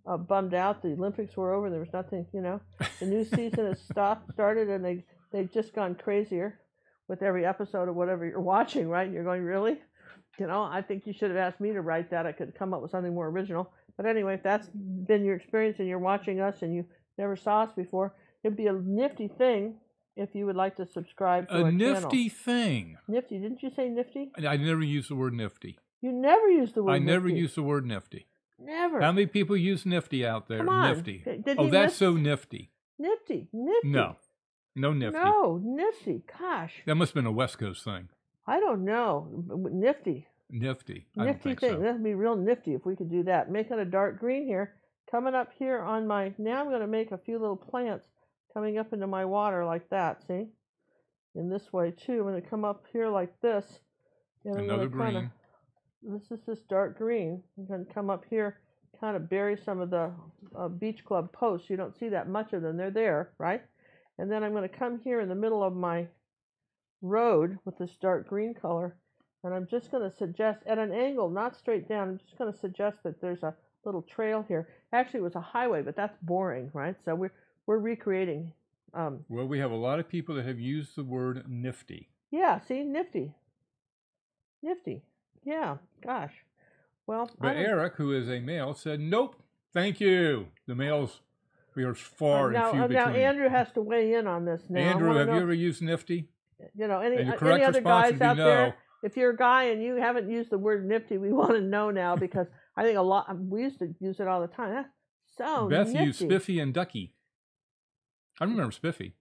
Speaker 2: of bummed out. The Olympics were over. There was nothing, you know. The new season has started, and they've just gone crazier with every episode of whatever you're watching, right? And you're going, really? You know, I think you should have asked me to write that. I could come up with something more original. But anyway, if that's been your experience and you're watching us and you never saw us before, it'd be a nifty thing if you would like to subscribe to our channel.
Speaker 1: A nifty thing.
Speaker 2: Nifty. Didn't you say nifty?
Speaker 1: I never used the word nifty.
Speaker 2: You never used the word nifty?
Speaker 1: I never used the word nifty.
Speaker 2: Never.
Speaker 1: How many people use nifty out there?
Speaker 2: Come on.
Speaker 1: Nifty. Oh, that's so nifty.
Speaker 2: Nifty.
Speaker 1: No. No nifty.
Speaker 2: No, nifty. Gosh.
Speaker 1: That must have been a West Coast thing.
Speaker 2: I don't know. Nifty.
Speaker 1: Nifty.
Speaker 2: Nifty thing. So. That'd be real nifty if we could do that. Making a dark green here. Coming up here on my... Now I'm going to make a few little plants coming up into my water like that. See? In this way too. I'm going to come up here like this. And
Speaker 1: another green.
Speaker 2: This is this dark green. I'm going to come up here, kind of bury some of the beach club posts. You don't see that much of them. They're there, right? And then I'm going to come here in the middle of my road with this dark green color. And I'm just going to suggest, at an angle, not straight down, I'm just going to suggest that there's a little trail here. Actually, it was a highway, but that's boring, right? So we're recreating.
Speaker 1: Well, we have a lot of people that have used the word nifty.
Speaker 2: Yeah, see, nifty. Nifty. Yeah, gosh. Well,
Speaker 1: but Eric, who is a male, said, nope, thank you. The males, we are far and few between.
Speaker 2: Now, Andrew has to weigh in on this now.
Speaker 1: Andrew, have you ever used nifty?
Speaker 2: You know, any other guys out there? If you're a guy and you haven't used the word nifty, we want to know now, because I think we used to use it all the time. That's so
Speaker 1: Beth
Speaker 2: nifty.
Speaker 1: used spiffy and ducky. I remember spiffy.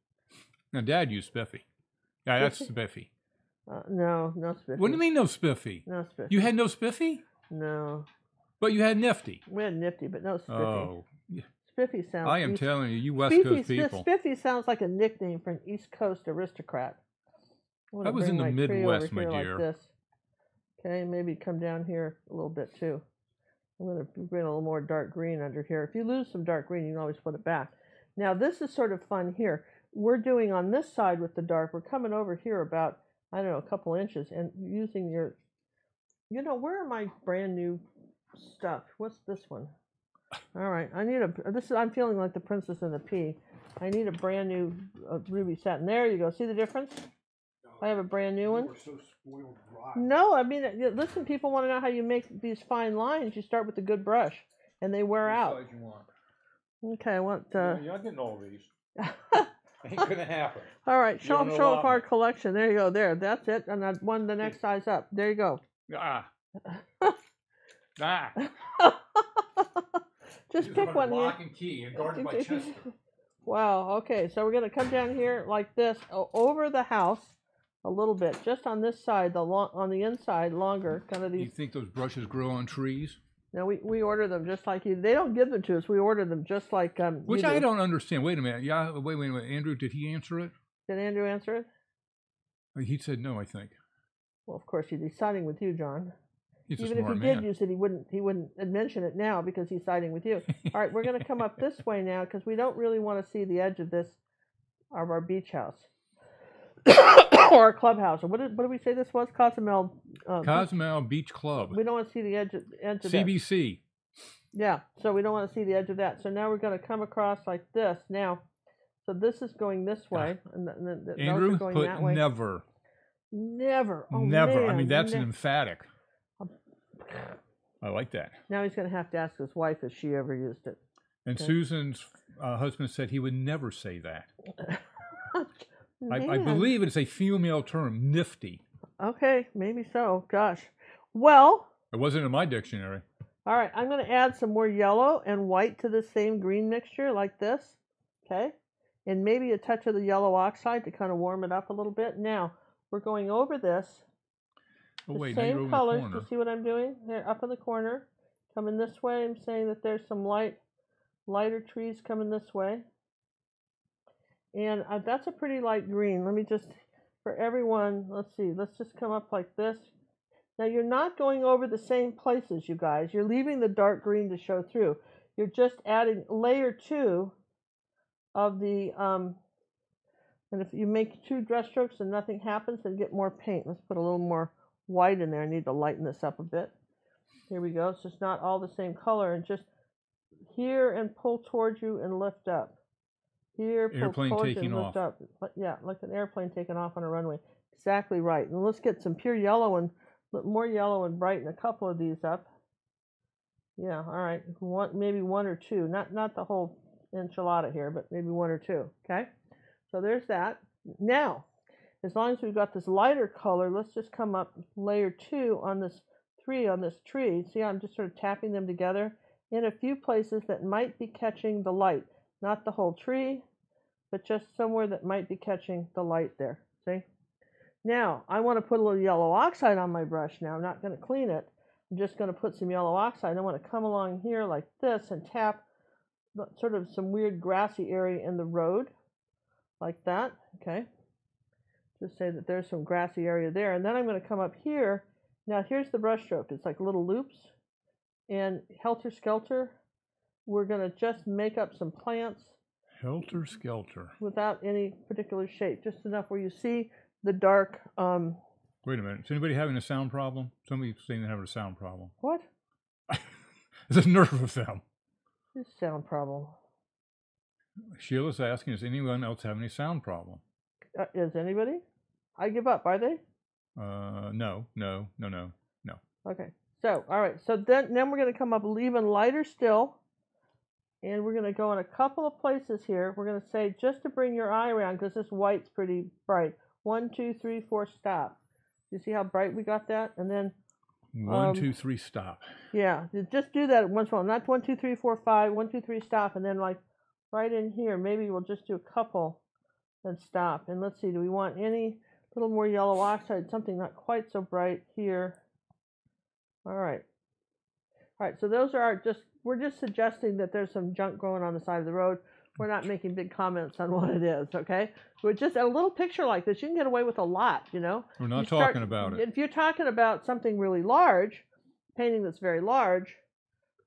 Speaker 1: Now, Dad used spiffy. Yeah, that's spiffy.
Speaker 2: No spiffy.
Speaker 1: What do you mean no spiffy?
Speaker 2: No spiffy.
Speaker 1: You had no spiffy?
Speaker 2: No.
Speaker 1: But you had nifty.
Speaker 2: We had nifty, but no spiffy.
Speaker 1: Oh.
Speaker 2: Spiffy sounds...
Speaker 1: I am telling you, you West Coast people.
Speaker 2: Spiffy sounds like a nickname for an East Coast aristocrat.
Speaker 1: I was in the Midwest, my dear.
Speaker 2: Like this. Okay, maybe come down here a little bit too. I'm going to bring a little more dark green under here. If you lose some dark green, you can always put it back. Now, this is sort of fun here. We're doing on this side with the dark. We're coming over here about, I don't know, a couple inches, and using your, you know, where are my brand new stuff? What's this one? All right, I need I'm feeling like the Princess and the Pea. I need a brand new ruby satin. There you go. See the difference? I have a brand new one.
Speaker 3: So spoiled dry.
Speaker 2: No, I mean, listen, people want to know how you make these fine lines. You start with a good brush, and they wear out.
Speaker 3: What size you want?
Speaker 2: Okay, I want...
Speaker 3: You're not getting all these. Ain't gonna happen.
Speaker 2: All right, show off our collection. There you go. There, that's it. And I one the next size up. There you go. Just pick one.
Speaker 3: Lock and key and guarded by chest.
Speaker 2: Wow. Okay, so we're gonna come down here like this, over the house a little bit, just on this side, on the inside, longer. Kind of these.
Speaker 1: You think those brushes grow on trees?
Speaker 2: No, we order them just like you. They don't give them to us. We order them just like
Speaker 1: which I don't understand. Wait a minute. Yeah, wait a minute. Andrew, did he answer it?
Speaker 2: Did Andrew answer it?
Speaker 1: He said no, I think.
Speaker 2: Well, of course, he's siding with you, John.
Speaker 1: He's
Speaker 2: Even if he did use it, he wouldn't mention it now because he's siding with you. All right, we're going to come up this way now because we don't really want to see the edge of our beach house. Or a clubhouse, or what did we say this was? Cozumel.
Speaker 1: Cozumel Beach Club.
Speaker 2: We don't want to see the edge of
Speaker 1: CBC.
Speaker 2: That. Yeah, so we don't want to see the edge of that. So now we're going to come across like this. Now, so this is going this way, and
Speaker 1: Andrew,
Speaker 2: those are going
Speaker 1: put
Speaker 2: that way.
Speaker 1: Never.
Speaker 2: Never. Oh,
Speaker 1: never.
Speaker 2: Man.
Speaker 1: I mean, that's an emphatic. I like that.
Speaker 2: Now he's going to have to ask his wife if she ever used it.
Speaker 1: And okay. Susan's husband said he would never say that. I believe it's a female term, nifty.
Speaker 2: Okay, maybe so. Gosh. Well.
Speaker 1: It wasn't in my dictionary.
Speaker 2: All right, I'm going to add some more yellow and white to the same green mixture like this. Okay. And maybe a touch of the yellow oxide to kind of warm it up a little bit. Now, we're going over this.
Speaker 1: Oh, wait,
Speaker 2: same
Speaker 1: now you're over
Speaker 2: colors.
Speaker 1: the corner.
Speaker 2: You see what I'm doing? They're up in the corner. Coming this way. I'm saying that there's some lighter trees coming this way. And that's a pretty light green. Let me just, for everyone, let's see. Let's just come up like this. Now, you're not going over the same places, you guys. You're leaving the dark green to show through. you're just adding layer 2 of the, and if you make 2 brush strokes and nothing happens, then get more paint. Let's put a little more white in there. I need to lighten this up a bit. Here we go. It's just not all the same color, and just here and pull towards you and lift up. Here, pull
Speaker 1: airplane
Speaker 2: towards you
Speaker 1: taking
Speaker 2: and lift up. Yeah, like an airplane taking off on a runway. Exactly right. And let's get some pure yellow and more yellow and brighten a couple of these up. Yeah, all right. Maybe 1 or 2. Not the whole enchilada here, but maybe 1 or 2. Okay. So there's that. Now, as long as we've got this lighter color, let's just come up layer 2 on this 3 on this tree. See how I'm just sort of tapping them together in a few places that might be catching the light. Not the whole tree, but just somewhere that might be catching the light there. See? Now, I want to put a little yellow oxide on my brush now. I'm not going to clean it. I'm just going to put some yellow oxide. I want to come along here like this and tap sort of some weird grassy area in the road. Like that, okay? Just say that there's some grassy area there. And then I'm going to come up here. Now here's the brush stroke. It's like little loops. And helter-skelter, we're going to just make up some plants.
Speaker 1: Helter-skelter.
Speaker 2: Without any particular shape. Just enough where you see the dark...
Speaker 1: Wait a minute. Is anybody having a sound problem? Somebody's saying they're having a sound problem.
Speaker 2: What?
Speaker 1: It's a nerve of them.
Speaker 2: It's a sound problem.
Speaker 1: Sheila's asking, is anyone else having a sound problem?
Speaker 2: Is anybody? I give up. Are they?
Speaker 1: No.
Speaker 2: Okay. So, all right. So then we're going to come up even lighter still. And we're going to go in a couple of places here. We're going to say, just to bring your eye around, because this white's pretty bright. 1, 2, 3, 4, stop. You see how bright we got that? And then
Speaker 1: 1, 2, 3, stop.
Speaker 2: Yeah. Just do that once in a while. Not 1, 2, 3, 4, 5. 1, 2, 3, stop. And then like right in here, maybe we'll just do a couple and stop. And let's see, do we want any little more yellow oxide, something not quite so bright here. All right. All right, so those are we're just suggesting that there's some junk growing on the side of the road. We're not making big comments on what it is, okay? We're just a little picture like this. You can get away with a lot, you know?
Speaker 1: We're not talking about it.
Speaker 2: If you're talking about something really large, painting that's very large,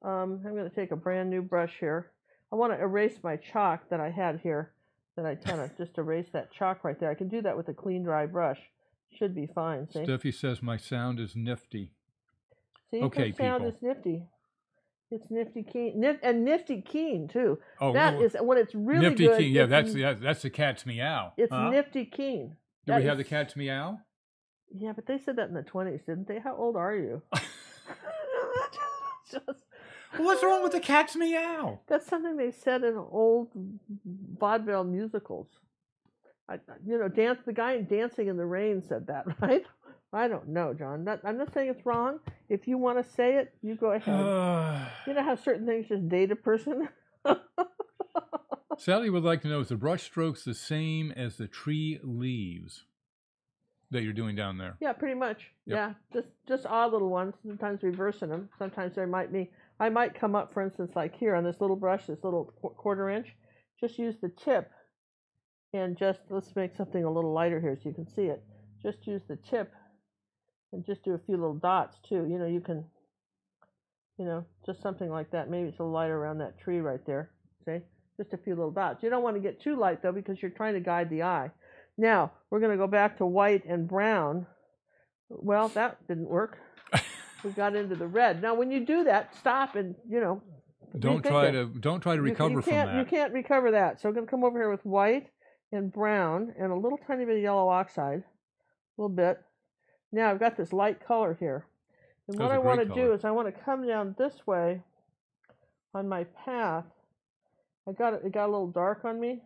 Speaker 2: I'm going to take a brand new brush here. I want to erase my chalk that I had here. Then I kind of just erase that chalk right there. I can do that with a clean, dry brush. Should be fine, see?
Speaker 1: Steffi says my sound is nifty.
Speaker 2: See,
Speaker 1: okay,
Speaker 2: the sound
Speaker 1: people.
Speaker 2: is nifty. It's nifty keen, and nifty keen too.
Speaker 1: Oh,
Speaker 2: that is when it's really
Speaker 1: nifty
Speaker 2: good.
Speaker 1: Keen. Yeah, that's the cat's meow.
Speaker 2: It's nifty keen.
Speaker 1: Do we have the cat's meow?
Speaker 2: Yeah, but they said that in the 1920s, didn't they? How old are you?
Speaker 1: What's wrong with the cat's meow?
Speaker 2: That's something they said in old vaudeville musicals. The guy in Dancing in the Rain said that, right? I don't know, John. I'm not saying it's wrong. If you want to say it, you go ahead. You know how certain things just date a person?
Speaker 1: Sally would like to know, is the brush strokes the same as the tree leaves that you're doing down there?
Speaker 2: Yeah, pretty much.
Speaker 1: Yep.
Speaker 2: Yeah, just odd little ones, sometimes reversing them. Sometimes there might be, I might come up, for instance, like here on this little brush, this little 1/4 inch, just use the tip and let's make something a little lighter here so you can see it. Just use the tip and just do a few little dots too. You can, just something like that. Maybe it's a little lighter around that tree right there. See? Just a few little dots. You don't want to get too light though because you're trying to guide the eye. Now, we're going to go back to white and brown. Well, that didn't work. We got into the red. Now, when you do that, stop and,
Speaker 1: don't try to recover from that.
Speaker 2: You can't recover that. So I'm going to come over here with white and brown and a little tiny bit of yellow oxide, a little bit. Now I've got this light color here. And what I want to do is I want to come down this way on my path. It got a little dark on me.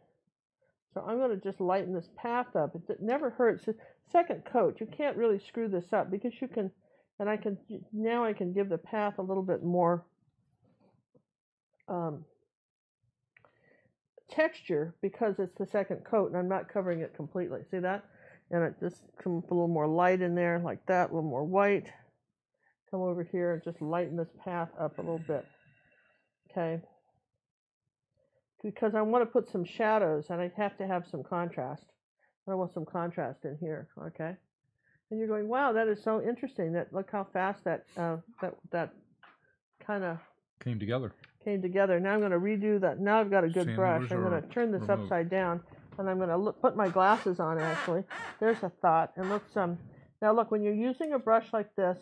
Speaker 2: So I'm going to just lighten this path up. It never hurts. Second coat, you can't really screw this up because you can, and I can give the path a little bit more texture because it's the second coat and I'm not covering it completely. See that? And it just comes a little more light in there like that, a little more white. Come over here and just lighten this path up a little bit. Okay. Because I want to put some shadows and I have to have some contrast. I want some contrast in here, okay? And you're going, wow, that is so interesting. Look how fast that kind of
Speaker 1: Came together.
Speaker 2: Came together. Now I'm going to redo that. Now I've got a good brush. I'm going to turn this upside down, and I'm going to put my glasses on, actually. There's a thought. And let's, now look, when you're using a brush like this,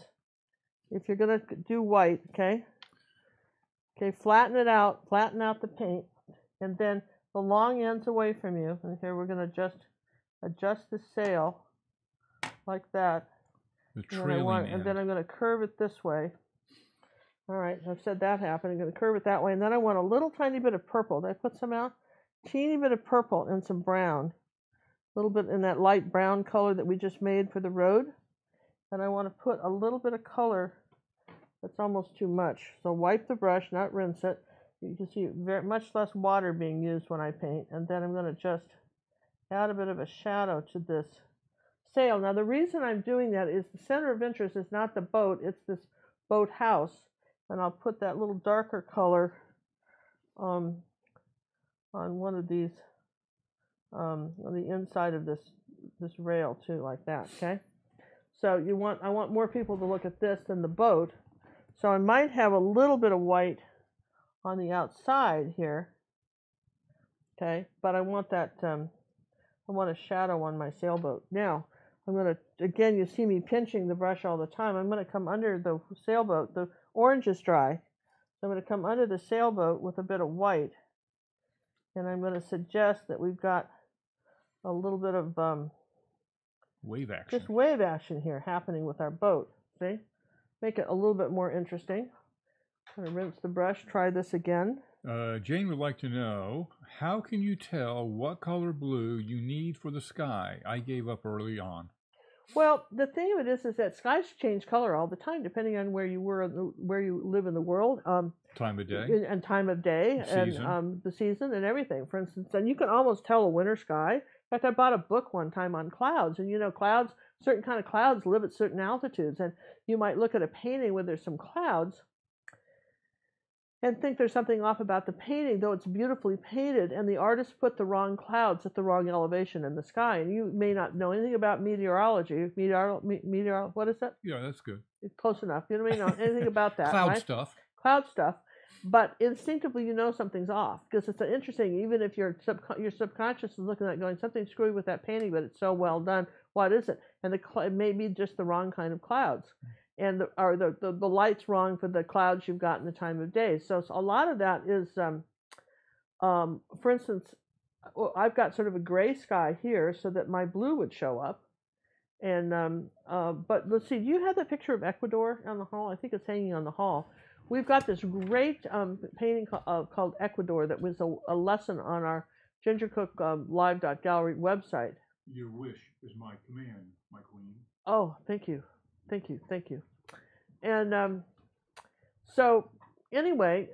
Speaker 2: if you're going to do white, okay, flatten it out, flatten out the paint, and then the long ends away from you. And here we're going to just adjust the sail like that.
Speaker 1: The trailing
Speaker 2: and then I'm going to curve it this way. All right, I've said that happened. I'm going to curve it that way. And then I want a little tiny bit of purple. Did I put some out? Teeny bit of purple and some brown. A little bit in that light brown color that we just made for the road. And I want to put a little bit of color that's almost too much. So wipe the brush, not rinse it. You can see very much less water being used when I paint. And then I'm going to just add a bit of a shadow to this sail. Now the reason I'm doing that is the center of interest is not the boat, it's this boat house. And I'll put that little darker color on one of these, on the inside of this rail too, like that, okay? So I want more people to look at this than the boat. So I might have a little bit of white on the outside here, okay? But I want that, I want a shadow on my sailboat. Now, I'm going to, again, you see me pinching the brush all the time. I'm going to come under the sailboat. The orange is dry. So I'm going to come under the sailboat with a bit of white. And I'm going to suggest that we've got a little bit of
Speaker 1: wave action.
Speaker 2: Just wave action here happening with our boat. See? Make it a little bit more interesting. I'm going to rinse the brush. Try this again.
Speaker 1: Jane would like to know, how can you tell what color blue you need for the sky? I gave up early on.
Speaker 2: Well, the thing of it is that skies change color all the time, depending on where you live in the world.
Speaker 1: Time of day.
Speaker 2: And time of day, and the season, and everything. For instance, and you can almost tell a winter sky. In fact, I bought a book one time on clouds, and you know, clouds, certain kind of clouds live at certain altitudes, and you might look at a painting where there's some clouds and think there's something off about the painting, though it's beautifully painted, and the artist put the wrong clouds at the wrong elevation in the sky. And you may not know anything about meteorology. What is that?
Speaker 1: Yeah, that's good.
Speaker 2: It's close enough. You may know anything about that.
Speaker 1: Cloud
Speaker 2: right?
Speaker 1: stuff.
Speaker 2: Cloud stuff. But instinctively, you know something's off, because it's interesting. Even if your subconscious is looking at it going, something's screwy with that painting, but it's so well done. What is it? And it may be just the wrong kind of clouds. And the light's wrong for the clouds you've got in the time of day. So a lot of that is, for instance, I've got sort of a gray sky here so that my blue would show up. And but let's see, do you have that picture of Ecuador on the hall? I think it's hanging on the hall. We've got this great painting called Ecuador that was a lesson on our gingercooklive.gallery website.
Speaker 1: Your wish is my command, my queen.
Speaker 2: Oh, thank you. Thank you, thank you. And so anyway,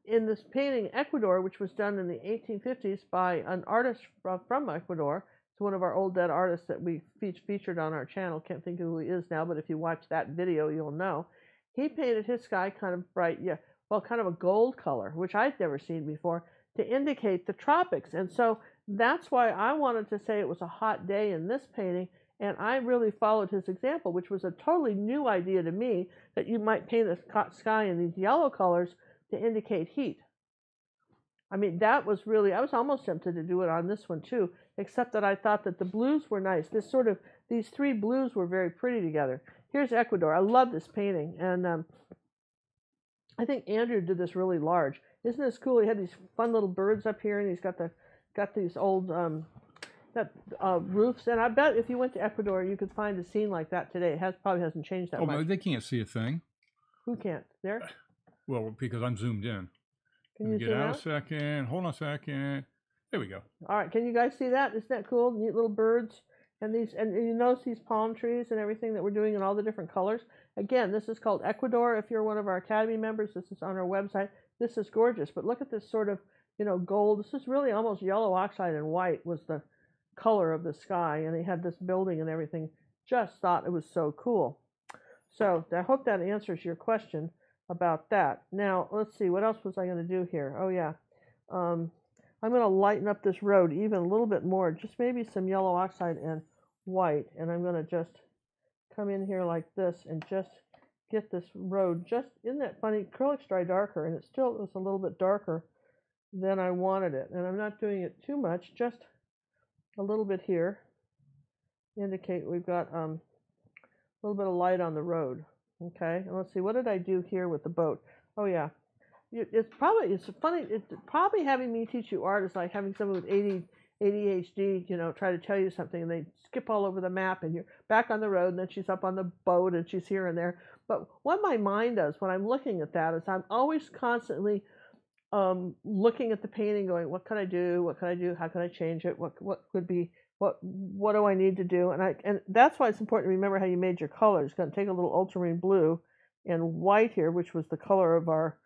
Speaker 2: in this painting, Ecuador, which was done in the 1850s by an artist from Ecuador, it's one of our old dead artists that we featured on our channel. Can't think of who he is now, but if you watch that video, you'll know. He painted his sky kind of bright, kind of a gold color, which I'd never seen before, to indicate the tropics. And so that's why I wanted to say it was a hot day in this painting. And I really followed his example, which was a totally new idea to me, that you might paint a sky in these yellow colors to indicate heat. I mean, that was really, I was almost tempted to do it on this one too, except that I thought that the blues were nice. These three blues were very pretty together. Here's Ecuador. I love this painting. And I think Andrew did this really large. Isn't this cool? He had these fun little birds up here, and he's got these old roofs, and I bet if you went to Ecuador, you could find a scene like that today. It probably hasn't changed that much.
Speaker 1: Oh, they can't see a thing.
Speaker 2: Who can't? There?
Speaker 1: Well, because I'm zoomed in.
Speaker 2: Can you
Speaker 1: get out a second? Hold on a second. There we go.
Speaker 2: All right. Can you guys see that? Isn't that cool? Neat little birds, and you notice these palm trees and everything that we're doing in all the different colors. Again, this is called Ecuador. If you're one of our Academy members, this is on our website. This is gorgeous. But look at this sort of, gold. This is really almost yellow oxide and white was the color of the sky, and they had this building and everything. Just thought it was so cool. So I hope that answers your question about that. Now let's see, what else was I going to do here? Oh yeah, I'm going to lighten up this road even a little bit more, just maybe some yellow oxide and white, and I'm going to just come in here like this and just get this road just, isn't that funny? Acrylics dry darker, and it still is a little bit darker than I wanted it. And I'm not doing it too much, just a little bit here. Indicate we've got a little bit of light on the road. Okay, and let's see, what did I do here with the boat? Oh yeah, it's funny, it's probably having me teach you art is like having someone with ADHD, you know, try to tell you something and they skip all over the map and you're back on the road and then she's up on the boat and she's here and there. But what my mind does when I'm looking at that is I'm always constantly looking at the painting going, what can I do? What can I do? How can I change it? What could be, what do I need to do? And that's why it's important to remember how you made your colors. Going to take a little ultramarine blue and white here, which was the color of our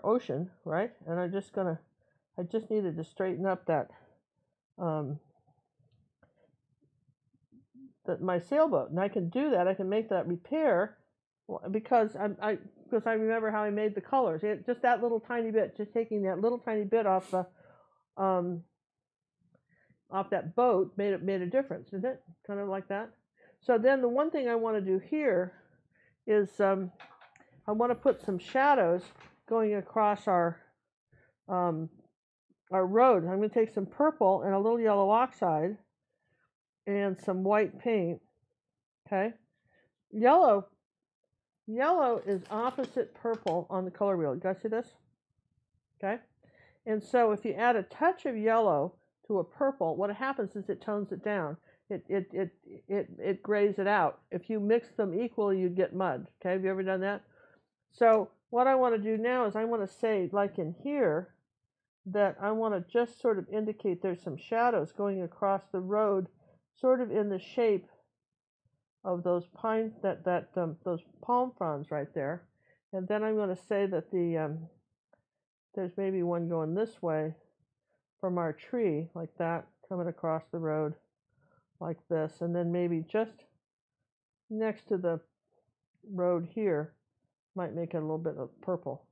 Speaker 2: ocean, right? And I just needed to straighten up that my sailboat, and I can do that. I can make that repair because I remember how I made the colors. Just that little tiny bit, just taking that little tiny bit off the off that boat made a difference, isn't it? Kind of like that. So then the one thing I want to do here is I want to put some shadows going across our road. I'm going to take some purple and a little yellow oxide and some white paint. Okay, yellow is opposite purple on the color wheel. You guys see this? Okay, and so if you add a touch of yellow to a purple, what happens is it tones it down. It grays it out. If you mix them equally, you'd get mud. Okay, have you ever done that? So what I want to do now is I want to say, like in here, that I want to just sort of indicate there's some shadows going across the road, sort of in the shape of those pine those palm fronds right there. And then I'm going to say that there's maybe one going this way from our tree, like that, coming across the road like this, and then maybe just next to the road here might make it a little bit of purple,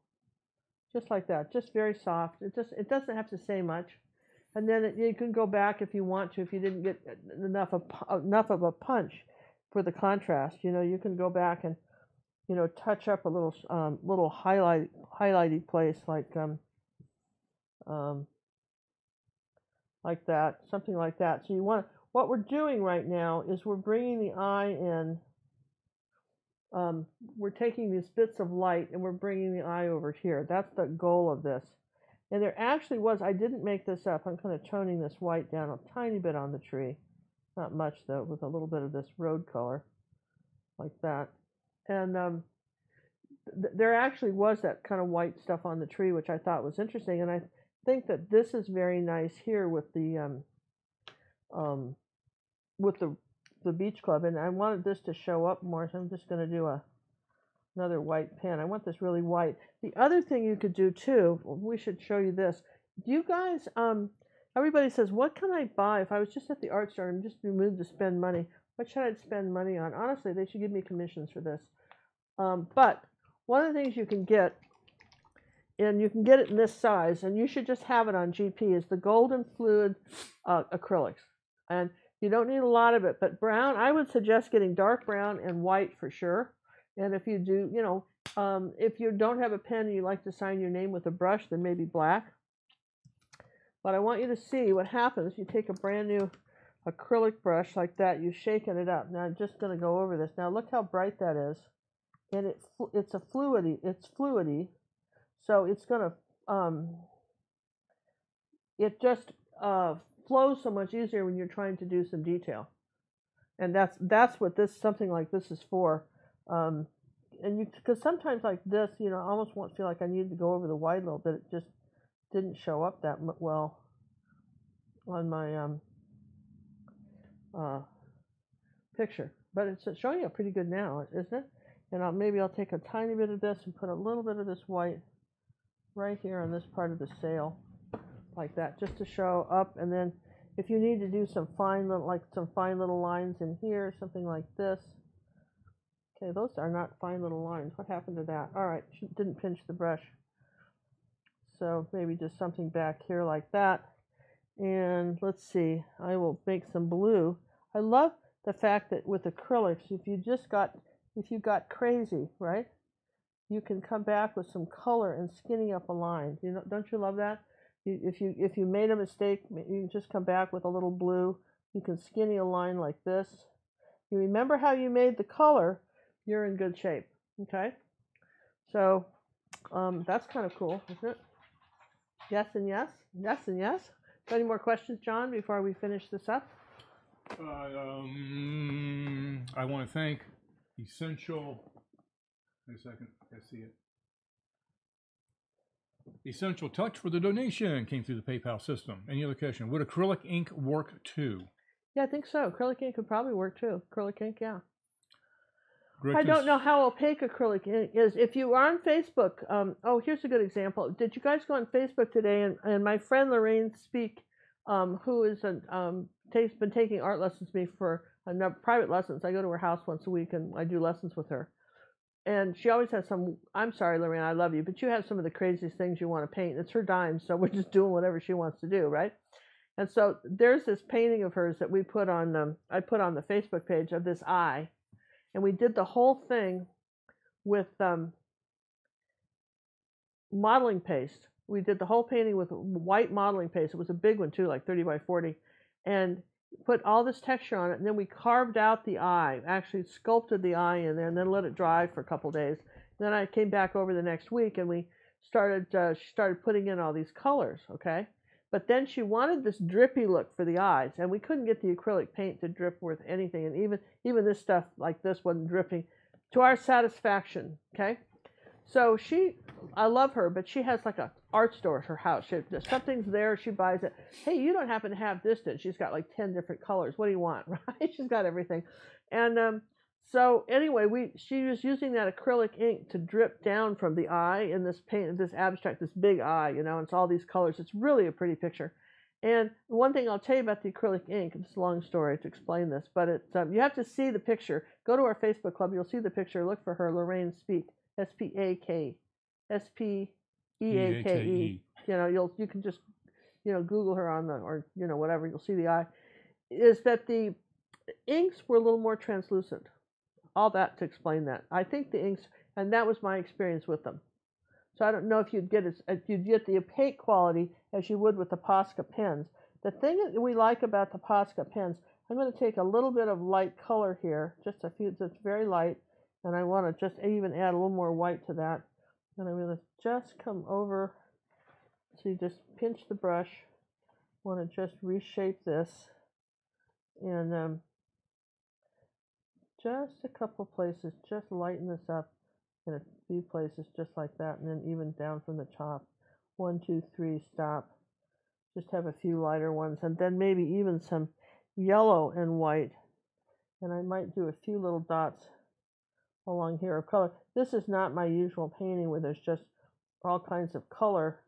Speaker 2: just like that, just very soft. It doesn't have to say much, and then you can go back if you want to, if you didn't get enough of a punch for the contrast. You know, you can go back and, you know, touch up a little highlighty place like that, something like that. So you want, what we're doing right now is we're bringing the eye in. We're taking these bits of light and we're bringing the eye over here. That's the goal of this. And there actually was, I didn't make this up, I'm kind of toning this white down a tiny bit on the tree. Not much though, with a little bit of this road color, like that. And there actually was that kind of white stuff on the tree, which I thought was interesting. And I think that this is very nice here with the beach club, and I wanted this to show up more, so I'm just going to do another white pen. I want this really white. The other thing you could do too, we should show you this. Do you guys, everybody says, what can I buy if I was just at the art store and just in the mood to spend money? What should I spend money on? Honestly, they should give me commissions for this. But one of the things you can get, and you can get it in this size, and you should just have it on GP, is the golden fluid acrylics. And you don't need a lot of it, but brown, I would suggest getting dark brown and white for sure. And if you do, you know, if you don't have a pen and you like to sign your name with a brush, then maybe black. But I want you to see what happens. You take a brand new acrylic brush like that, you shaken it up. Now I'm just going to go over this. Now look how bright that is. And it's fluidy. So it's going to, it just flows so much easier when you're trying to do some detail. And that's what something like this is for. And because sometimes like this, you know, I almost feel like I needed to go over the white a little bit. It just didn't show up that well on my picture. But it's showing up pretty good now, isn't it? And maybe I'll take a tiny bit of this and put a little bit of this white right here on this part of the sail, like that, just to show up. And then if you need to do some fine little lines in here, something like this. Okay, those are not fine little lines. What happened to that? All right, didn't pinch the brush. So maybe just something back here like that. And let's see, I will make some blue. I love, the fact that with acrylics, if you got crazy, right? You can come back with some color and skinny up a line. You know, don't you love that? If you made a mistake, you can just come back with a little blue. You can skinny a line like this. You remember how you made the color, you're in good shape. Okay? So that's kind of cool, isn't it? Yes and yes? Yes and yes? Got any more questions, John, before we finish this up?
Speaker 1: I want to thank Essential. Wait a second, I see it. Essential Touch for the donation. Came through the PayPal system. Any other question? Would acrylic ink work too?
Speaker 2: Yeah, I think so. Acrylic ink could probably work too. Acrylic ink, yeah. I don't know how opaque acrylic ink is. If you are on Facebook, oh, here's a good example. Did you guys go on Facebook today? And my friend Lorraine Speak, who is been taking art lessons with me for private lessons. I go to her house once a week and I do lessons with her. And she always has I'm sorry, Lorraine, I love you, but you have some of the craziest things you want to paint. It's her dime, so we're just doing whatever she wants to do, right? And so there's this painting of hers that we put on, I put on the Facebook page of this eye. And we did the whole thing with modeling paste. We did the whole painting with white modeling paste. It was a big one too, like 30 by 40. And put all this texture on it. And then we carved out the eye, actually sculpted the eye in there, and then let it dry for a couple days. Then I came back over the next week and we started, she started putting in all these colors, okay? But then she wanted this drippy look for the eyes, and we couldn't get the acrylic paint to drip worth anything, and even this stuff like this wasn't dripping to our satisfaction, okay? So I love her, but she has like a art store at her house. Something's there, she buys it. Hey, you don't happen to have this, then? She's got like 10 different colors. What do you want, right? She's got everything. And so anyway, she was using that acrylic ink to drip down from the eye in this paint, this abstract, this big eye, you know, and it's all these colors. It's really a pretty picture. And one thing I'll tell you about the acrylic ink, it's a long story to explain this, but it's you have to see the picture. Go to our Facebook club, you'll see the picture. Look for her, Lorraine Speak, S-P-E-A-K-E. You know, you can just, you know, Google her on or, you know, whatever, you'll see the eye. Is that the inks were a little more translucent. All that to explain that. I think the inks, and that was my experience with them. So I don't know if you'd get the opaque quality as you would with the Posca pens. The thing that we like about the Posca pens, I'm going to take a little bit of light color here, just a few, that's very light, and I want to just even add a little more white to that. And I'm going to just come over, so you just pinch the brush, want to just reshape this, and just a couple places, just lighten this up in a few places just like that, and then even down from the top. 1, 2, 3, stop. Just have a few lighter ones, and then maybe even some yellow and white. And I might do a few little dots along here of color. This is not my usual painting where there's just all kinds of color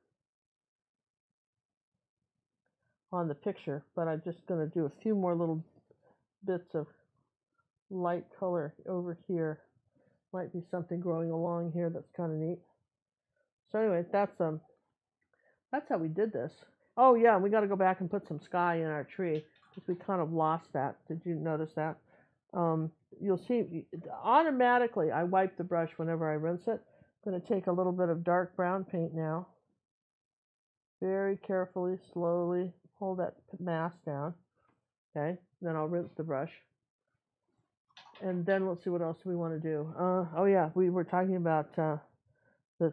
Speaker 2: on the picture, but I'm just going to do a few more little bits of light color over here. Might be something growing along here that's kind of neat. So anyway, that's how we did this. Oh yeah, we got to go back and put some sky in our tree because we kind of lost that. Did you notice that? You'll see automatically I wipe the brush whenever I rinse it. I'm going to take a little bit of dark brown paint now. Very carefully, slowly pull that mass down. Okay, then I'll rinse the brush. And then let's see what else we want to do. Oh yeah, we were talking about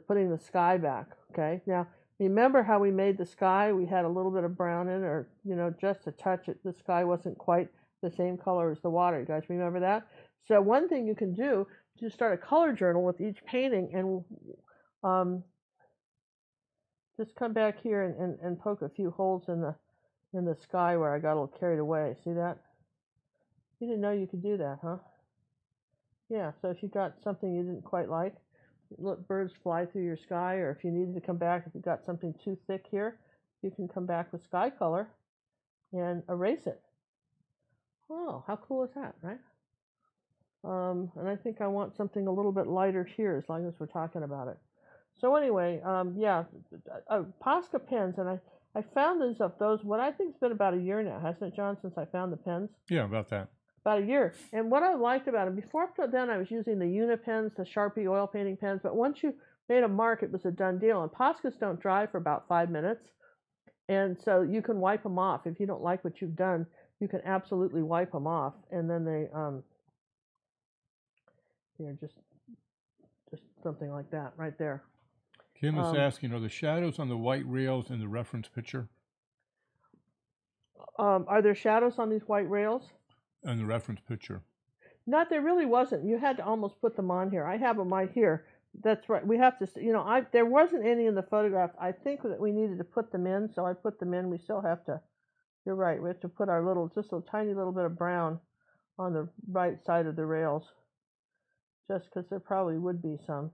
Speaker 2: putting the sky back. Okay, now remember how we made the sky? We had a little bit of brown in, or you know, just to touch it. The sky wasn't quite the same color as the water. You guys remember that? So one thing you can do is just start a color journal with each painting, and just come back here and poke a few holes in the sky where I got a little carried away. See that? You didn't know you could do that, huh? Yeah, so if you got something you didn't quite like, let birds fly through your sky, or if you needed to come back, if you got something too thick here, you can come back with sky color and erase it. Oh, how cool is that, right? And I think I want something a little bit lighter here, as long as we're talking about it. So anyway, yeah, Posca pens, and I found those, what I think it's been about a year now, hasn't it, John, since I found the pens?
Speaker 1: Yeah, about that.
Speaker 2: About a year. And what I liked about it, before up to then I was using the Unipens, the Sharpie oil painting pens, but once you made a mark, it was a done deal. And Poscas don't dry for about 5 minutes. And so you can wipe them off. If you don't like what you've done, you can absolutely wipe them off. And then they, just something like that right there.
Speaker 1: Kim is asking, are the shadows on the white rails in the reference picture?
Speaker 2: Are there shadows on these white rails?
Speaker 1: In the reference picture.
Speaker 2: Not, there really wasn't. You had to almost put them on here. I have them right here. That's right. We have to, there wasn't any in the photograph. I think that we needed to put them in, so I put them in. We still have to, you're right, we have to put our just a tiny little bit of brown on the right side of the rails, just because there probably would be some.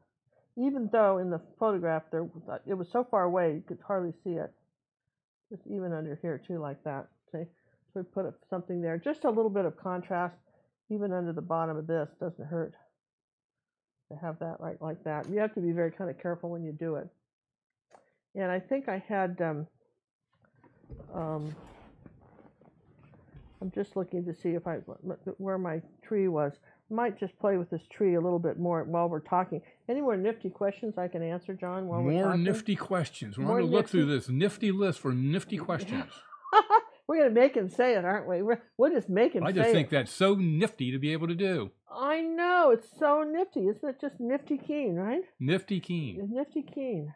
Speaker 2: Even though in the photograph, it was so far away, you could hardly see it. Just even under here, too, like that. See? So we put something there. Just a little bit of contrast, even under the bottom of this. Doesn't hurt to have that right like that. You have to be very kind of careful when you do it. And I think I had, I'm just looking to see where my tree was. I might just play with this tree a little bit more while we're talking. Any more nifty questions I can answer, John, while we're talking?
Speaker 1: More nifty questions. We're going to look through this nifty list for nifty questions.
Speaker 2: We're going to make him say it, aren't we? We'll just make him say it.
Speaker 1: I just think that's so nifty to be able to do.
Speaker 2: I know. It's so nifty. Isn't it just nifty keen, right?
Speaker 1: Nifty keen.
Speaker 2: It's nifty keen.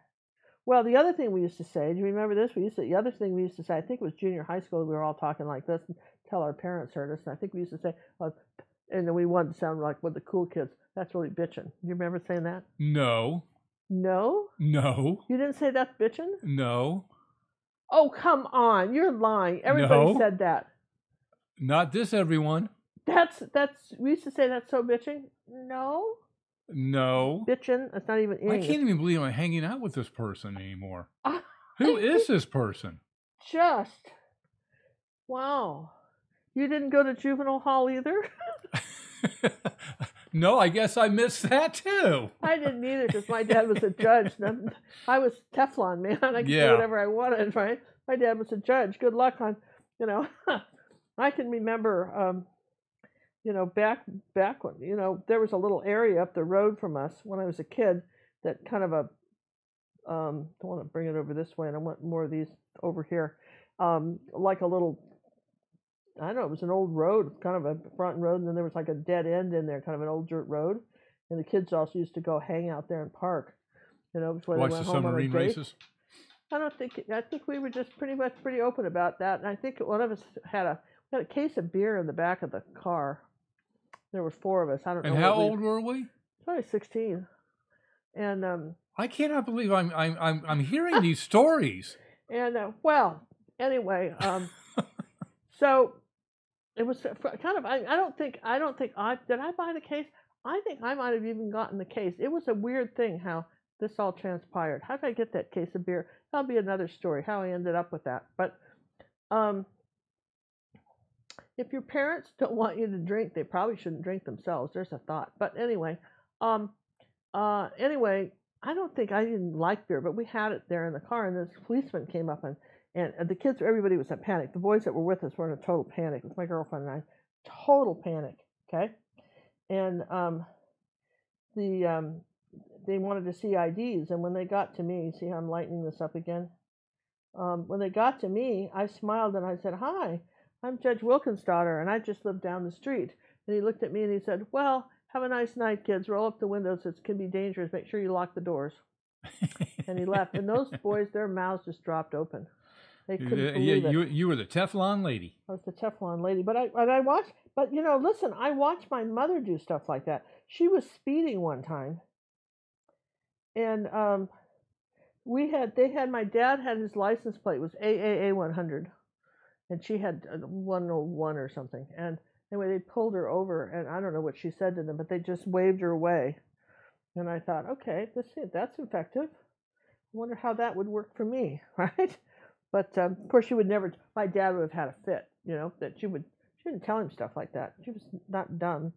Speaker 2: Well, the other thing we used to say, do you remember this? The other thing we used to say, I think it was junior high school, we were all talking like this until our parents heard us. And I think we used to say, and then we wanted to sound like the cool kids. That's really bitchin'. You remember saying that?
Speaker 1: No.
Speaker 2: No?
Speaker 1: No.
Speaker 2: You didn't say that's bitchin'?
Speaker 1: No.
Speaker 2: Oh, come on. You're lying. Everybody said that.
Speaker 1: Not this, everyone.
Speaker 2: We used to say that's so bitching. No.
Speaker 1: No.
Speaker 2: Bitchin'. That's not even English.
Speaker 1: I can't even believe I'm hanging out with this person anymore. Who is this person?
Speaker 2: Wow. You didn't go to juvenile hall either?
Speaker 1: No, I guess I missed that too.
Speaker 2: I didn't either because my dad was a judge. I was Teflon, man. I could do whatever I wanted, right? My dad was a judge. Good luck on, I can remember, back when, there was a little area up the road from us when I was a kid that kind of I want to bring it over this way and I want more of these over here. Like a little, I don't know, it was an old road, kind of a front road, and then there was like a dead end in there, kind of an old dirt road. And the kids also used to go hang out there and park, before
Speaker 1: watch
Speaker 2: they went
Speaker 1: the
Speaker 2: home
Speaker 1: submarine races.
Speaker 2: I think we were just pretty open about that. And I think one of us had a case of beer in the back of the car. There were 4 of us. I don't know.
Speaker 1: And how old were we?
Speaker 2: Probably 16. And
Speaker 1: I cannot believe I'm hearing these stories.
Speaker 2: And anyway, so it was kind of. I don't think did I buy the case? I think I might have even gotten the case. It was a weird thing how this all transpired. How did I get that case of beer? That'll be another story. How I ended up with that. But if your parents don't want you to drink, they probably shouldn't drink themselves. There's a thought. But anyway, I don't think I didn't like beer, but we had it there in the car, and this policeman came up and the kids, everybody was in panic. The boys that were with us were in a total panic. It was my girlfriend and I. Total panic, okay? And they wanted to see IDs, and when they got to me, see how I'm lightening this up again? When they got to me, I smiled and I said, "Hi, I'm Judge Wilkins' daughter, and I just live down the street." And he looked at me and he said, "Well, have a nice night, kids. Roll up the windows. It can be dangerous. Make sure you lock the doors." And he left. And those boys, their mouths just dropped open. They couldn't believe it.
Speaker 1: You were the Teflon lady.
Speaker 2: I was the Teflon lady. But I watched, listen, I watched my mother do stuff like that. She was speeding one time. And my dad had his license plate, it was AAA 100. And she had 101 or something. And anyway, they pulled her over, and I don't know what she said to them, but they just waved her away. And I thought, okay, that's effective. I wonder how that would work for me, right? But of course, she would never. My dad would have had a fit, that she didn't tell him stuff like that. She was not dumb.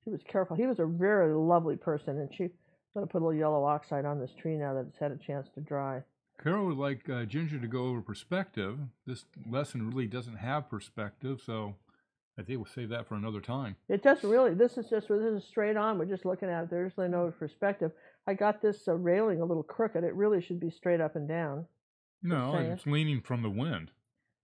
Speaker 2: She was careful. He was a very lovely person, and I'm going to put a little yellow oxide on this tree now that it's had a chance to dry.
Speaker 1: Carol would like Ginger to go over perspective. This lesson really doesn't have perspective, so I think we'll save that for another time.
Speaker 2: It doesn't really. This is straight on. We're just looking at it. There's really no perspective. I got this railing a little crooked. It really should be straight up and down.
Speaker 1: No, it's leaning from the wind.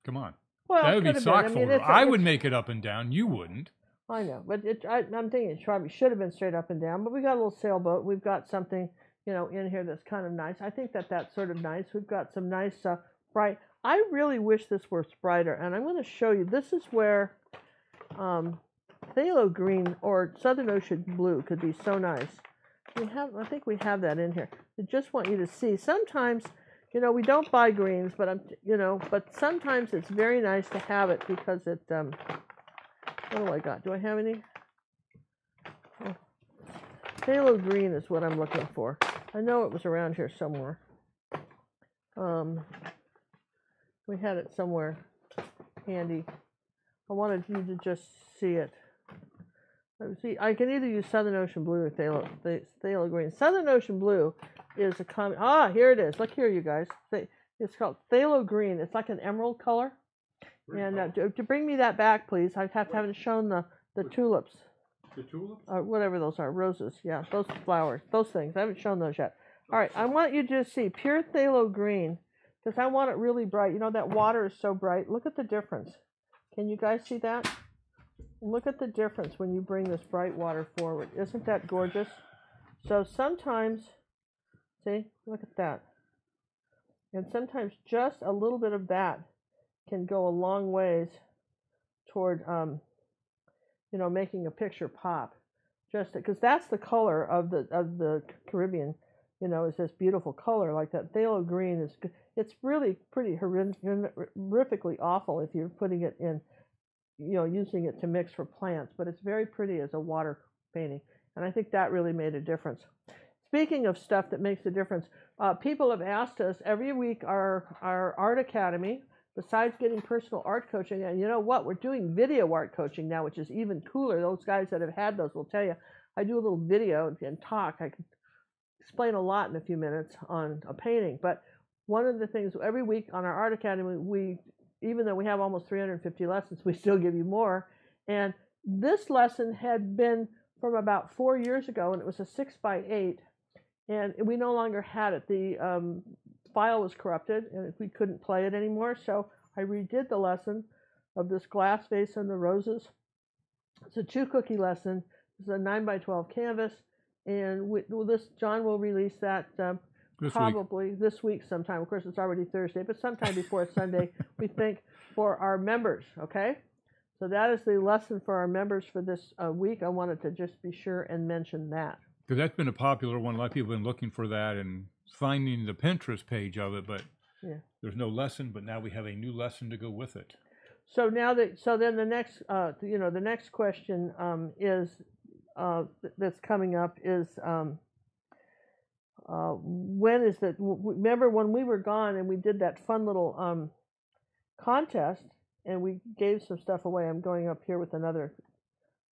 Speaker 1: Come on.
Speaker 2: Well,
Speaker 1: that would be sock photo. I would make it up and down. You wouldn't.
Speaker 2: I know, but I'm thinking it probably should have been straight up and down. But we got a little sailboat. We've got something, in here that's kind of nice. I think that's sort of nice. We've got some nice bright. I really wish this were brighter, and I'm going to show you. This is where phthalo green or Southern Ocean blue could be so nice. I think we have that in here. I just want you to see. Sometimes, we don't buy greens, but but sometimes it's very nice to have it because it. What do I got? Do I have any? Oh. Phthalo green is what I'm looking for. I know it was around here somewhere. We had it somewhere handy. I wanted you to just see it. See, I can either use Southern Ocean blue or phthalo green. Southern Ocean blue is a common. Here it is. Look here, you guys. It's called phthalo green. It's like an emerald color. And to bring me that back, please. I haven't shown the tulips.
Speaker 1: The tulips?
Speaker 2: Whatever those are, roses. Yeah, those flowers, those things. I haven't shown those yet. All right, I want you to see pure phthalo green because I want it really bright. That water is so bright. Look at the difference. Can you guys see that? Look at the difference when you bring this bright water forward. Isn't that gorgeous? So sometimes, see, look at that. And sometimes just a little bit of that can go a long ways toward, making a picture pop. Just because that's the color of the Caribbean, is this beautiful color like that. Phthalo green is. It's really pretty horrifically awful if you're putting it in. Using it to mix for plants, but it's very pretty as a water painting, and I think that really made a difference. Speaking of stuff that makes a difference, people have asked us every week our art academy, besides getting personal art coaching, and you know what, we're doing video art coaching now, which is even cooler. Those guys that have had those will tell you, I do a little video and talk. I can explain a lot in a few minutes on a painting, but one of the things every week on our art academy, even though we have almost 350 lessons, we still give you more. And this lesson had been from about 4 years ago, and it was a 6x8, and we no longer had it. The file was corrupted, and we couldn't play it anymore. So I redid the lesson of this glass vase and the roses. It's a 2-cookie lesson. It's a 9x12 canvas, and John will release that probably this week sometime. Of course, it's already Thursday, but sometime before Sunday, we think, for our members, okay? So that is the lesson for our members for this week. I wanted to just be sure and mention that.
Speaker 1: Because that's been a popular one. A lot of people have been looking for that and finding the Pinterest page of it, but there's no lesson, but now we have a new lesson to go with it.
Speaker 2: So then the next, the next question is, that's coming up is, when is that? Remember when we were gone and we did that fun little contest and we gave some stuff away. I'm going up here with another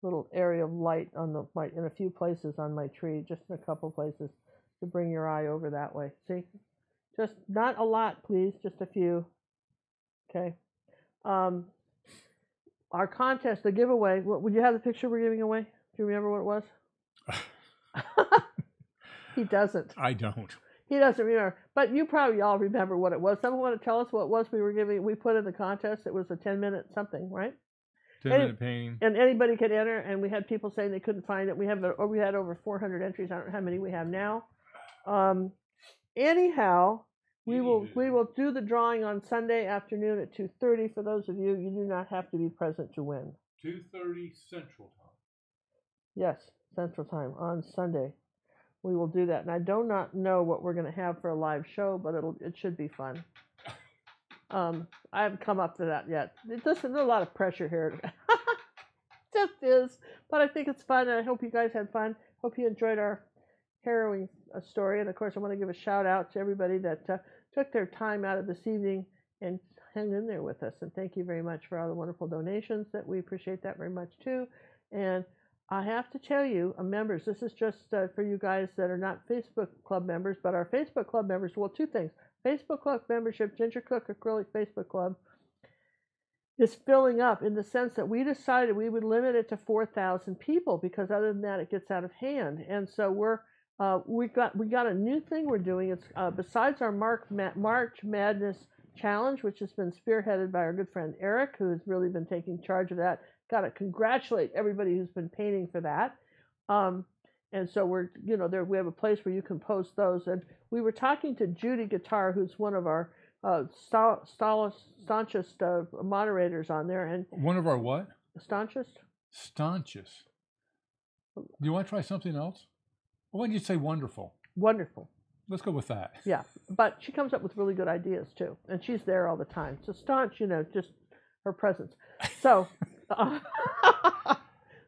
Speaker 2: little area of light in a few places on my tree, just in a couple places to bring your eye over that way. See, just not a lot, please, just a few. Okay. Our contest, the giveaway. Would you have the picture we're giving away? Do you remember what it was? He doesn't.
Speaker 1: I don't.
Speaker 2: He doesn't remember. But you probably all remember what it was. Someone want to tell us what it was we put in the contest? It was a 10-minute something, right?
Speaker 1: 10-minute painting.
Speaker 2: And anybody could enter, and we had people saying they couldn't find it. We had over 400 entries. I don't know how many we have now. Anyhow, we will do the drawing on Sunday afternoon at 2:30. For those of you, you do not have to be present to win.
Speaker 1: 2:30 Central Time.
Speaker 2: Yes, Central Time on Sunday. We will do that, and I do not know what we're going to have for a live show, but it should be fun. I haven't come up to that yet. There's a lot of pressure here. Just is, but I think it's fun, and I hope you guys had fun. Hope you enjoyed our harrowing story, and of course, I want to give a shout out to everybody that took their time out of this evening and hung in there with us. And thank you very much for all the wonderful donations. That we appreciate that very much too. And I have to tell you, members, this is just for you guys that are not Facebook Club members, but our Facebook Club members, well, two things. Facebook Club membership, Ginger Cook Acrylic Facebook Club. is filling up, in the sense that we decided we would limit it to 4,000 people, because other than that it gets out of hand. And so we got a new thing we're doing. It's besides our March Madness challenge, which has been spearheaded by our good friend Eric, who has really been taking charge of that. Got to congratulate everybody who's been painting for that. And so we're, we have a place where you can post those. And we were talking to Judy Guitar, who's one of our staunchest moderators on there. And
Speaker 1: one of our what?
Speaker 2: Staunchest.
Speaker 1: Staunchest. Do you want to try something else? Why did you say wonderful?
Speaker 2: Wonderful.
Speaker 1: Let's go with that.
Speaker 2: Yeah, but she comes up with really good ideas too, and she's there all the time. So staunch, just her presence. So,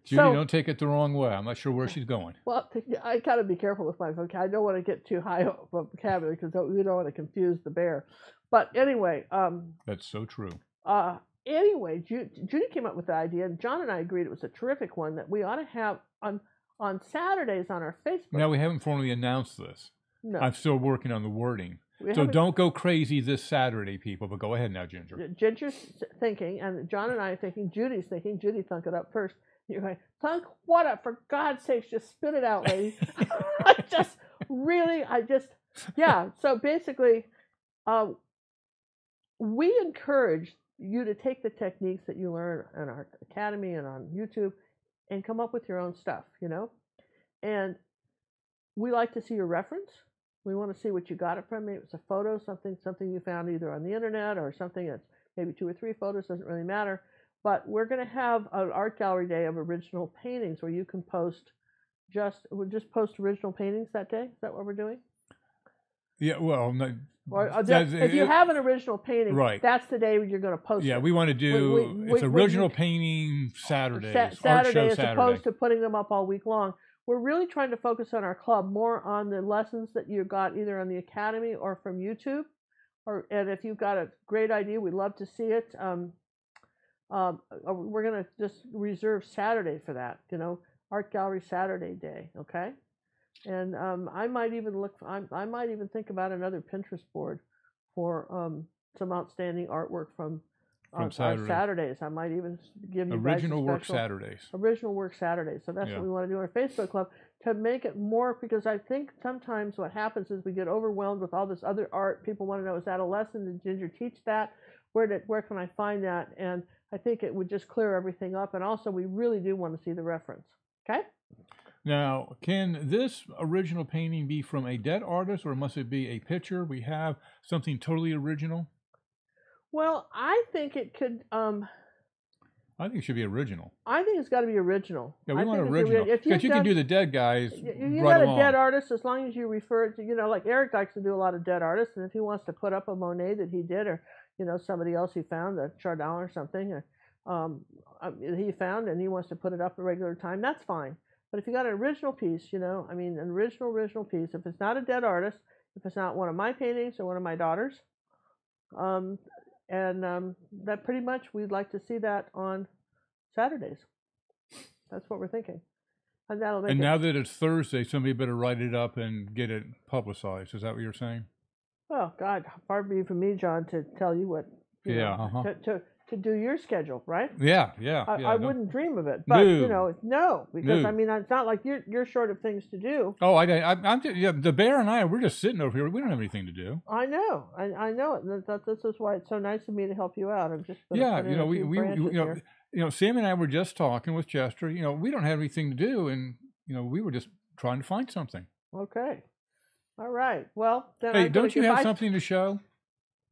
Speaker 1: Judy, don't take it the wrong way. I'm not sure where she's going.
Speaker 2: Well, I gotta be careful with my vocabulary. I don't want to get too high of vocabulary, because we don't want to confuse the bear. But anyway,
Speaker 1: that's so true.
Speaker 2: Anyway, Judy came up with the idea, and John and I agreed it was a terrific one, that we ought to have on Saturdays on our Facebook.
Speaker 1: Now, we haven't formally announced this.
Speaker 2: No.
Speaker 1: I'm still working on the wording. So don't go crazy this Saturday, people, but go ahead now, Ginger.
Speaker 2: Ginger's thinking, and John and I are thinking, Judy's thinking. Judy, thunk it up first. You're going, thunk what up? For God's sakes, just spit it out, lady. Yeah. So basically, we encourage you to take the techniques that you learn in our academy and on YouTube and come up with your own stuff, And we like to see your reference. We want to see what you got it from. Maybe it's a photo, something you found either on the internet, or something that's maybe 2 or 3 photos, doesn't really matter. But we're going to have an art gallery day of original paintings where you can we'll just post original paintings that day. Is that what we're doing?
Speaker 1: Yeah, well, no,
Speaker 2: if you have an original painting,
Speaker 1: right,
Speaker 2: that's the day you're going to post it.
Speaker 1: Yeah, we want to do, it's original painting Saturdays,
Speaker 2: Saturday, as opposed to putting them up all week long. We're really trying to focus on our club more on the lessons that you got either on the academy or from YouTube. And if you've got a great idea, we'd love to see it. We're going to just reserve Saturday for that, Art Gallery Saturday day, okay? And I might even think about another Pinterest board for some outstanding artwork from Saturdays. I might even give you
Speaker 1: original work Saturdays.
Speaker 2: Original work Saturdays. So that's what we want to do in our Facebook club, to make it more, because I think sometimes what happens is we get overwhelmed with all this other art. People want to know, is that a lesson? Did Ginger teach that? Where can I find that? And I think it would just clear everything up. And also, we really do want to see the reference. Okay?
Speaker 1: Now, can this original painting be from a dead artist, or must it be a picture? We have something totally original.
Speaker 2: Well, I think it could.
Speaker 1: I think it should be original.
Speaker 2: I think it's got to be original.
Speaker 1: Yeah, we want original. Because you can do the dead guys.
Speaker 2: You got a dead artist, as long as you refer it to, like Eric likes to do a lot of dead artists, and if he wants to put up a Monet that he did, or somebody else he found, a Chardin or something, he found, and he wants to put it up at a regular time, that's fine. But if you got an original piece, an original piece, if it's not a dead artist, if it's not one of my paintings or one of my daughters, that pretty much, we'd like to see that on Saturdays. That's what we're thinking. And that'll make
Speaker 1: now that it's Thursday, somebody better write it up and get it publicized. Is that what you're saying?
Speaker 2: Oh, God, far be from me, John, to tell you what, to do your schedule, right?
Speaker 1: Yeah.
Speaker 2: I wouldn't dream of it, but no, because I mean, it's not like you're short of things to do.
Speaker 1: Oh, I'm the bear and we're just sitting over here. We don't have anything to do.
Speaker 2: I know, I know it. This is why it's so nice of me to help you out. I'm just
Speaker 1: Sam and I were just talking with Chester. We don't have anything to do, and we were just trying to find something.
Speaker 2: Okay, all right. Well, then
Speaker 1: hey, don't you have something to show?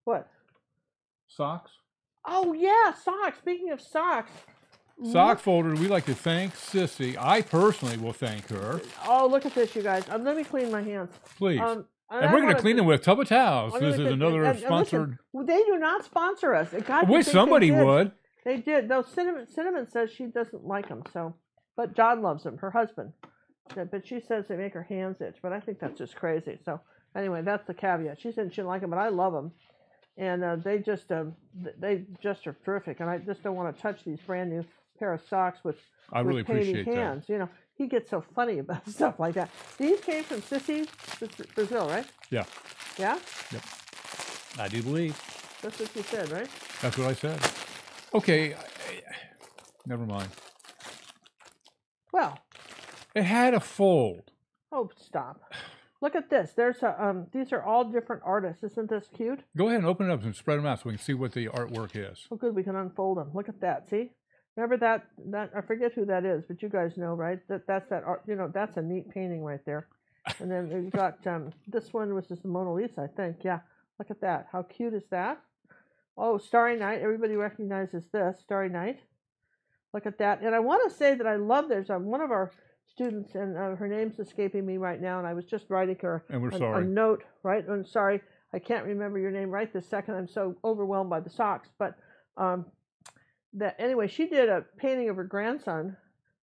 Speaker 2: What?
Speaker 1: Socks.
Speaker 2: Oh, yeah, socks. Speaking of socks.
Speaker 1: Sock folder, we like to thank Sissy. I personally will thank her.
Speaker 2: Oh, look at this, you guys. Let me clean my hands.
Speaker 1: Please. And we're going to clean them with tub of towels. This is another sponsored.
Speaker 2: Listen, they do not sponsor us.
Speaker 1: I wish somebody would.
Speaker 2: They did. Though Cinnamon says she doesn't like them. But John loves them, her husband. But she says they make her hands itch. But I think that's just crazy. So anyway, that's the caveat. She said she didn't like them, but I love them. And they just are terrific, and I just don't want to touch these brand new pair of socks with painted hands.
Speaker 1: That.
Speaker 2: He gets so funny about stuff like that. These came from Sissy, Brazil, right?
Speaker 1: Yeah.
Speaker 2: Yeah.
Speaker 1: Yep. I do believe.
Speaker 2: That's what you said, right?
Speaker 1: That's what I said. Okay, never mind.
Speaker 2: Well,
Speaker 1: it had a fold.
Speaker 2: Oh, stop! Look at this. There's a these are all different artists. Isn't this cute?
Speaker 1: Go ahead and open it up and spread them out so we can see what the artwork is.
Speaker 2: Oh, good. We can unfold them. Look at that. See? Remember that I forget who that is, but you guys know, right? That's that art. You know, that's a neat painting right there. And then we've got this one, which is the Mona Lisa, I think. Yeah. Look at that. How cute is that? Oh, Starry Night. Everybody recognizes this, Starry Night. Look at that. And I want to say that I love there's one of our students, and her name's escaping me right now, and I was just writing her a note, right? I'm sorry, I can't remember your name right this second. I'm so overwhelmed by the socks. But anyway, she did a painting of her grandson,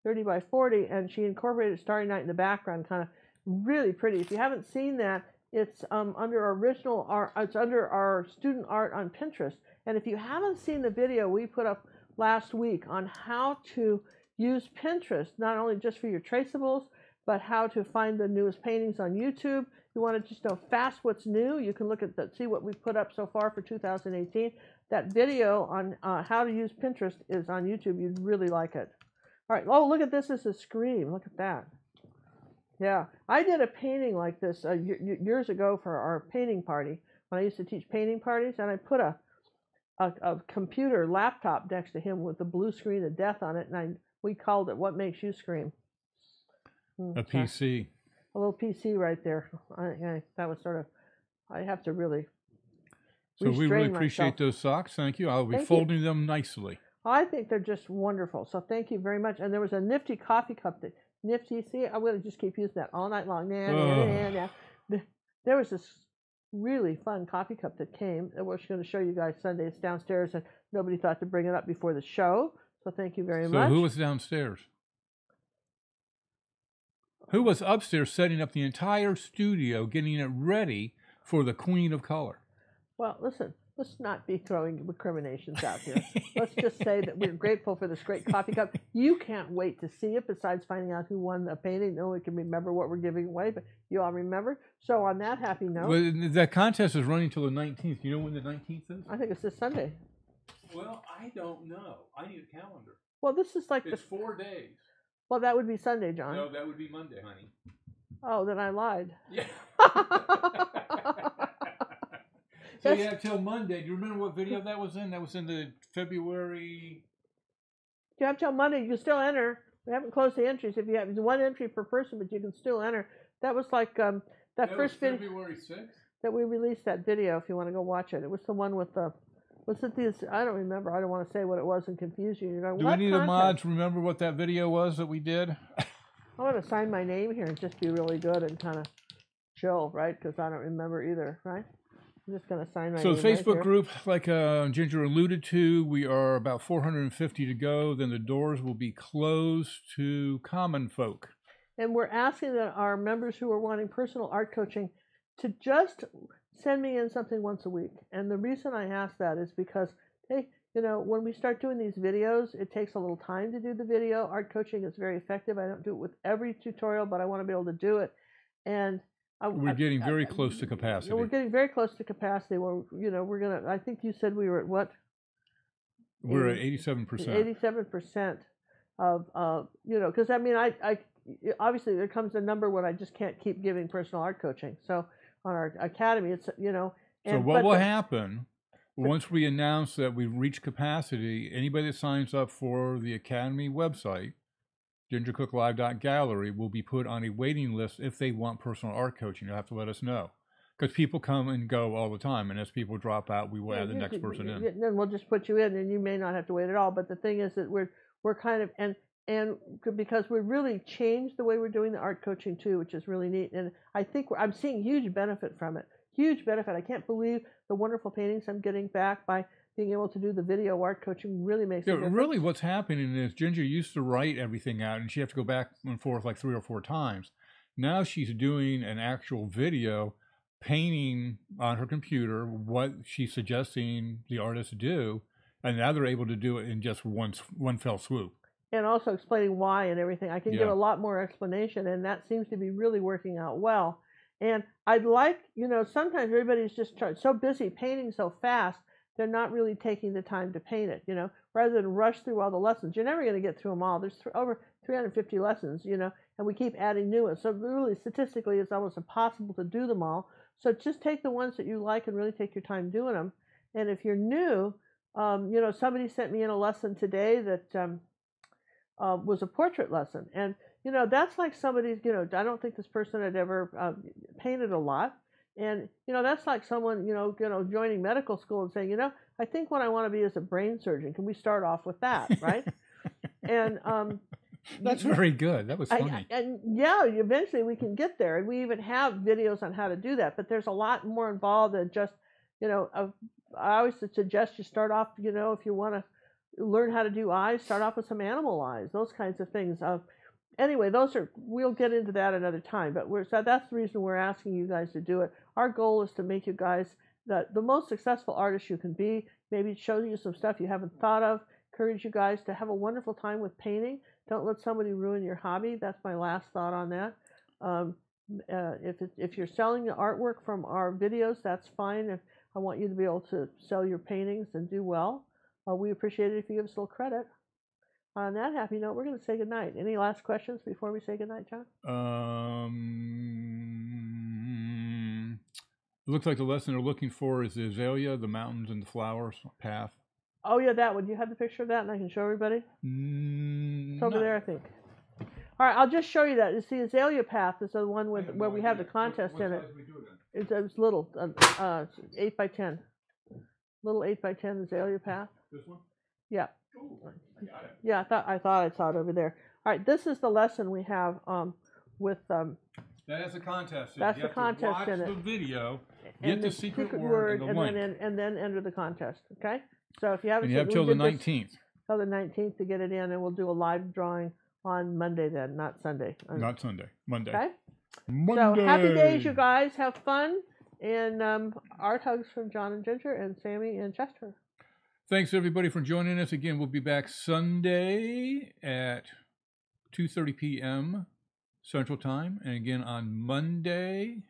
Speaker 2: 30 by 40, and she incorporated Starry Night in the background, kind of really pretty. If you haven't seen that, it's under our original art. It's under our student art on Pinterest. And if you haven't seen the video we put up last week on how to use Pinterest, not only just for your traceables, but how to find the newest paintings on YouTube. You want to just know fast what's new, you can look at see what we've put up so far for 2018. That video on how to use Pinterest is on YouTube. You'd really like it. All right. Oh, look at this. This is a scream. Look at that. Yeah. I did a painting like this years ago for our painting party when I used to teach painting parties, and I put a computer laptop next to him with the blue screen of death on it, and we called it "What Makes You Scream."
Speaker 1: A PC.
Speaker 2: A little PC right there. That was sort of. I have to really.
Speaker 1: So we really appreciate those socks. Thank you. I'll be folding them nicely.
Speaker 2: I think they're just wonderful. So thank you very much. And there was a nifty coffee cup that nifty. See, I'm going to just keep using that all night long. There was this really fun coffee cup that came. I was going to show you guys Sunday. It's downstairs, and nobody thought to bring it up before the show. So thank you very much.
Speaker 1: So who was downstairs? Who was upstairs setting up the entire studio, getting it ready for the Queen of Color?
Speaker 2: Well, listen, let's not be throwing recriminations out here. Let's just say that we're grateful for this great coffee cup. You can't wait to see it, besides finding out who won the painting. No one can remember what we're giving away, but you all remember. So on that happy note.
Speaker 1: Well, that contest is running till the 19th. You know when the 19th is?
Speaker 2: I think it's this Sunday.
Speaker 1: Well, I don't know. I need a calendar.
Speaker 2: Well, this is like
Speaker 1: it's 4 days.
Speaker 2: Well, that would be Sunday, John.
Speaker 1: No, that would be Monday, honey.
Speaker 2: Oh, then I lied.
Speaker 1: Yeah. So you have till Monday. Do you remember what video that was in? That was in the February.
Speaker 2: You have till Monday. You can still enter. We haven't closed the entries. If you have one entry per person, but you can still enter. That was like that first video.
Speaker 1: February 6th?
Speaker 2: That we released that video. If you want to go watch it, it was the one with the. Was it these? I don't remember. I don't want to say what it was and confuse you. You're going,
Speaker 1: do any of the mods remember what that video was that we did?
Speaker 2: I want to sign my name here and just be really good and kind of chill, right? Because I don't remember either, right? I'm just going to sign my name.
Speaker 1: So the Facebook group, like Ginger alluded to, we are about 450 to go. Then the doors will be closed to common folk.
Speaker 2: And we're asking our members who are wanting personal art coaching to just send me in something once a week. And the reason I ask that is because, hey, you know, when we start doing these videos, it takes a little time to do the video. Art coaching is very effective. I don't do it with every tutorial, but I want to be able to do it. And
Speaker 1: we're getting very close to capacity.
Speaker 2: We're getting very close to capacity. Well, you know, we're going to, I think you said we were at what?
Speaker 1: We're at 87%.
Speaker 2: 87% of, you know, because I mean, I obviously there comes a number when I just can't keep giving personal art coaching. So on our academy, it's, you know.
Speaker 1: So what will happen once we announce that we've reached capacity? Anybody that signs up for the academy website, gingercooklive.gallery, will be put on a waiting list if they want personal art coaching. You'll have to let us know. Because people come and go all the time, and as people drop out, we will add the next person in.
Speaker 2: Then we'll just put you in, and you may not have to wait at all. But the thing is that we're kind of, and because we've really changed the way we're doing the art coaching too, which is really neat. And I think I'm seeing huge benefit from it. Huge benefit. I can't believe the wonderful paintings I'm getting back by being able to do the video art coaching. Really makes a difference.
Speaker 1: Really what's happening is Ginger used to write everything out, and she'd have to go back and forth like 3 or 4 times. Now she's doing an actual video, painting on her computer what she's suggesting the artists do, and now they're able to do it in just one fell swoop.
Speaker 2: And also explaining why and everything. I can give a lot more explanation, and that seems to be really working out well. And I'd like, you know, sometimes everybody's just so busy painting so fast, they're not really taking the time to paint it, rather than rush through all the lessons. You're never going to get through them all. There's over 350 lessons, and we keep adding new ones. So really, statistically, it's almost impossible to do them all. So just take the ones that you like and really take your time doing them. And if you're new, somebody sent me in a lesson today that was a portrait lesson. And, that's like somebody's, I don't think this person had ever painted a lot. And, that's like someone, joining medical school and saying, I think what I want to be is a brain surgeon. Can we start off with that, right? And
Speaker 1: that's very good. That was funny.
Speaker 2: Eventually we can get there. And we even have videos on how to do that. But there's a lot more involved than just, I always suggest you start off, if you want to learn how to do eyes, start off with some animal eyes, those kinds of things. Anyway, we'll get into that another time, but that's the reason we're asking you guys to do it. Our goal is to make you guys the most successful artists you can be, maybe show you some stuff you haven't thought of, encourage you guys to have a wonderful time with painting. Don't let somebody ruin your hobby. That's my last thought on that. If you're selling the artwork from our videos, that's fine. If I want you to be able to sell your paintings and do well. We appreciate it if you give us a little credit. On that happy note, we're going to say goodnight. Any last questions before we say goodnight, John?
Speaker 1: It looks like the lesson they're looking for is the azalea, the mountains, and the flowers path.
Speaker 2: Oh, yeah, that one. Do you have the picture of that and I can show everybody? It's over there, I think. All right, I'll just show you that. It's the azalea path. It's the one where we have the contest in it. It's little, 8 by 10. Little 8 by 10 azalea path.
Speaker 1: This one?
Speaker 2: Yeah.
Speaker 1: Ooh, I got it.
Speaker 2: Yeah, I thought I saw it over there. All right, this is the lesson we have with.
Speaker 1: That is a contest.
Speaker 2: That's the contest in it.
Speaker 1: Watch the video, get the secret word and the link,
Speaker 2: and then enter the contest. Okay. So if you haven't,
Speaker 1: and you have till the 19th.
Speaker 2: Till the 19th to get it in, and we'll do a live drawing on Monday then, not Sunday.
Speaker 1: Not Sunday. Monday.
Speaker 2: Okay.
Speaker 1: Monday.
Speaker 2: So happy days, you guys. Have fun. And art hugs from John and Ginger and Sammy and Chester.
Speaker 1: Thanks, everybody, for joining us. Again, we'll be back Sunday at 2:30 p.m. Central Time. And again on Monday,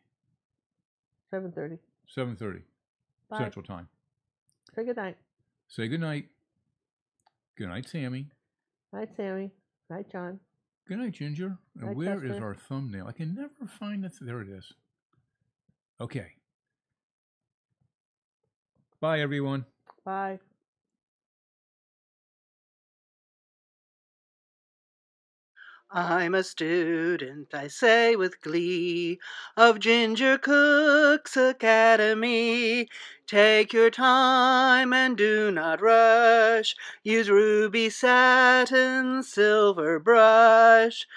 Speaker 2: 7:30.
Speaker 1: 7:30 Central Time.
Speaker 2: Say goodnight.
Speaker 1: Say goodnight. Good night, Sammy.
Speaker 2: Night, Sammy. Night, John.
Speaker 1: Good night, Ginger. And
Speaker 2: Night,
Speaker 1: where
Speaker 2: Chester.
Speaker 1: is our thumbnail? I can never find it. There it is. Okay. Bye, everyone.
Speaker 2: Bye.
Speaker 4: I'm a student, I say with glee, of Ginger Cook's Academy. Take your time and do not rush. Use ruby satin, silver brush.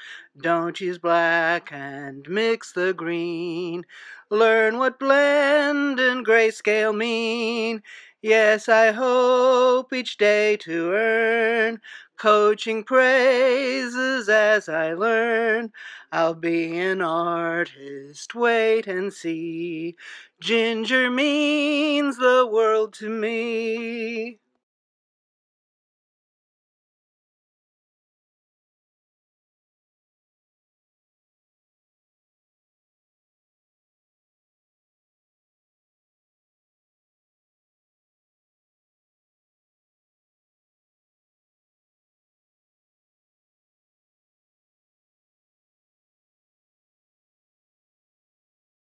Speaker 4: Don't use black and mix the green. Learn what blend and grayscale mean. Yes, I hope each day to earn coaching praises as I learn. I'll be an artist, wait and see. Ginger means the world to me.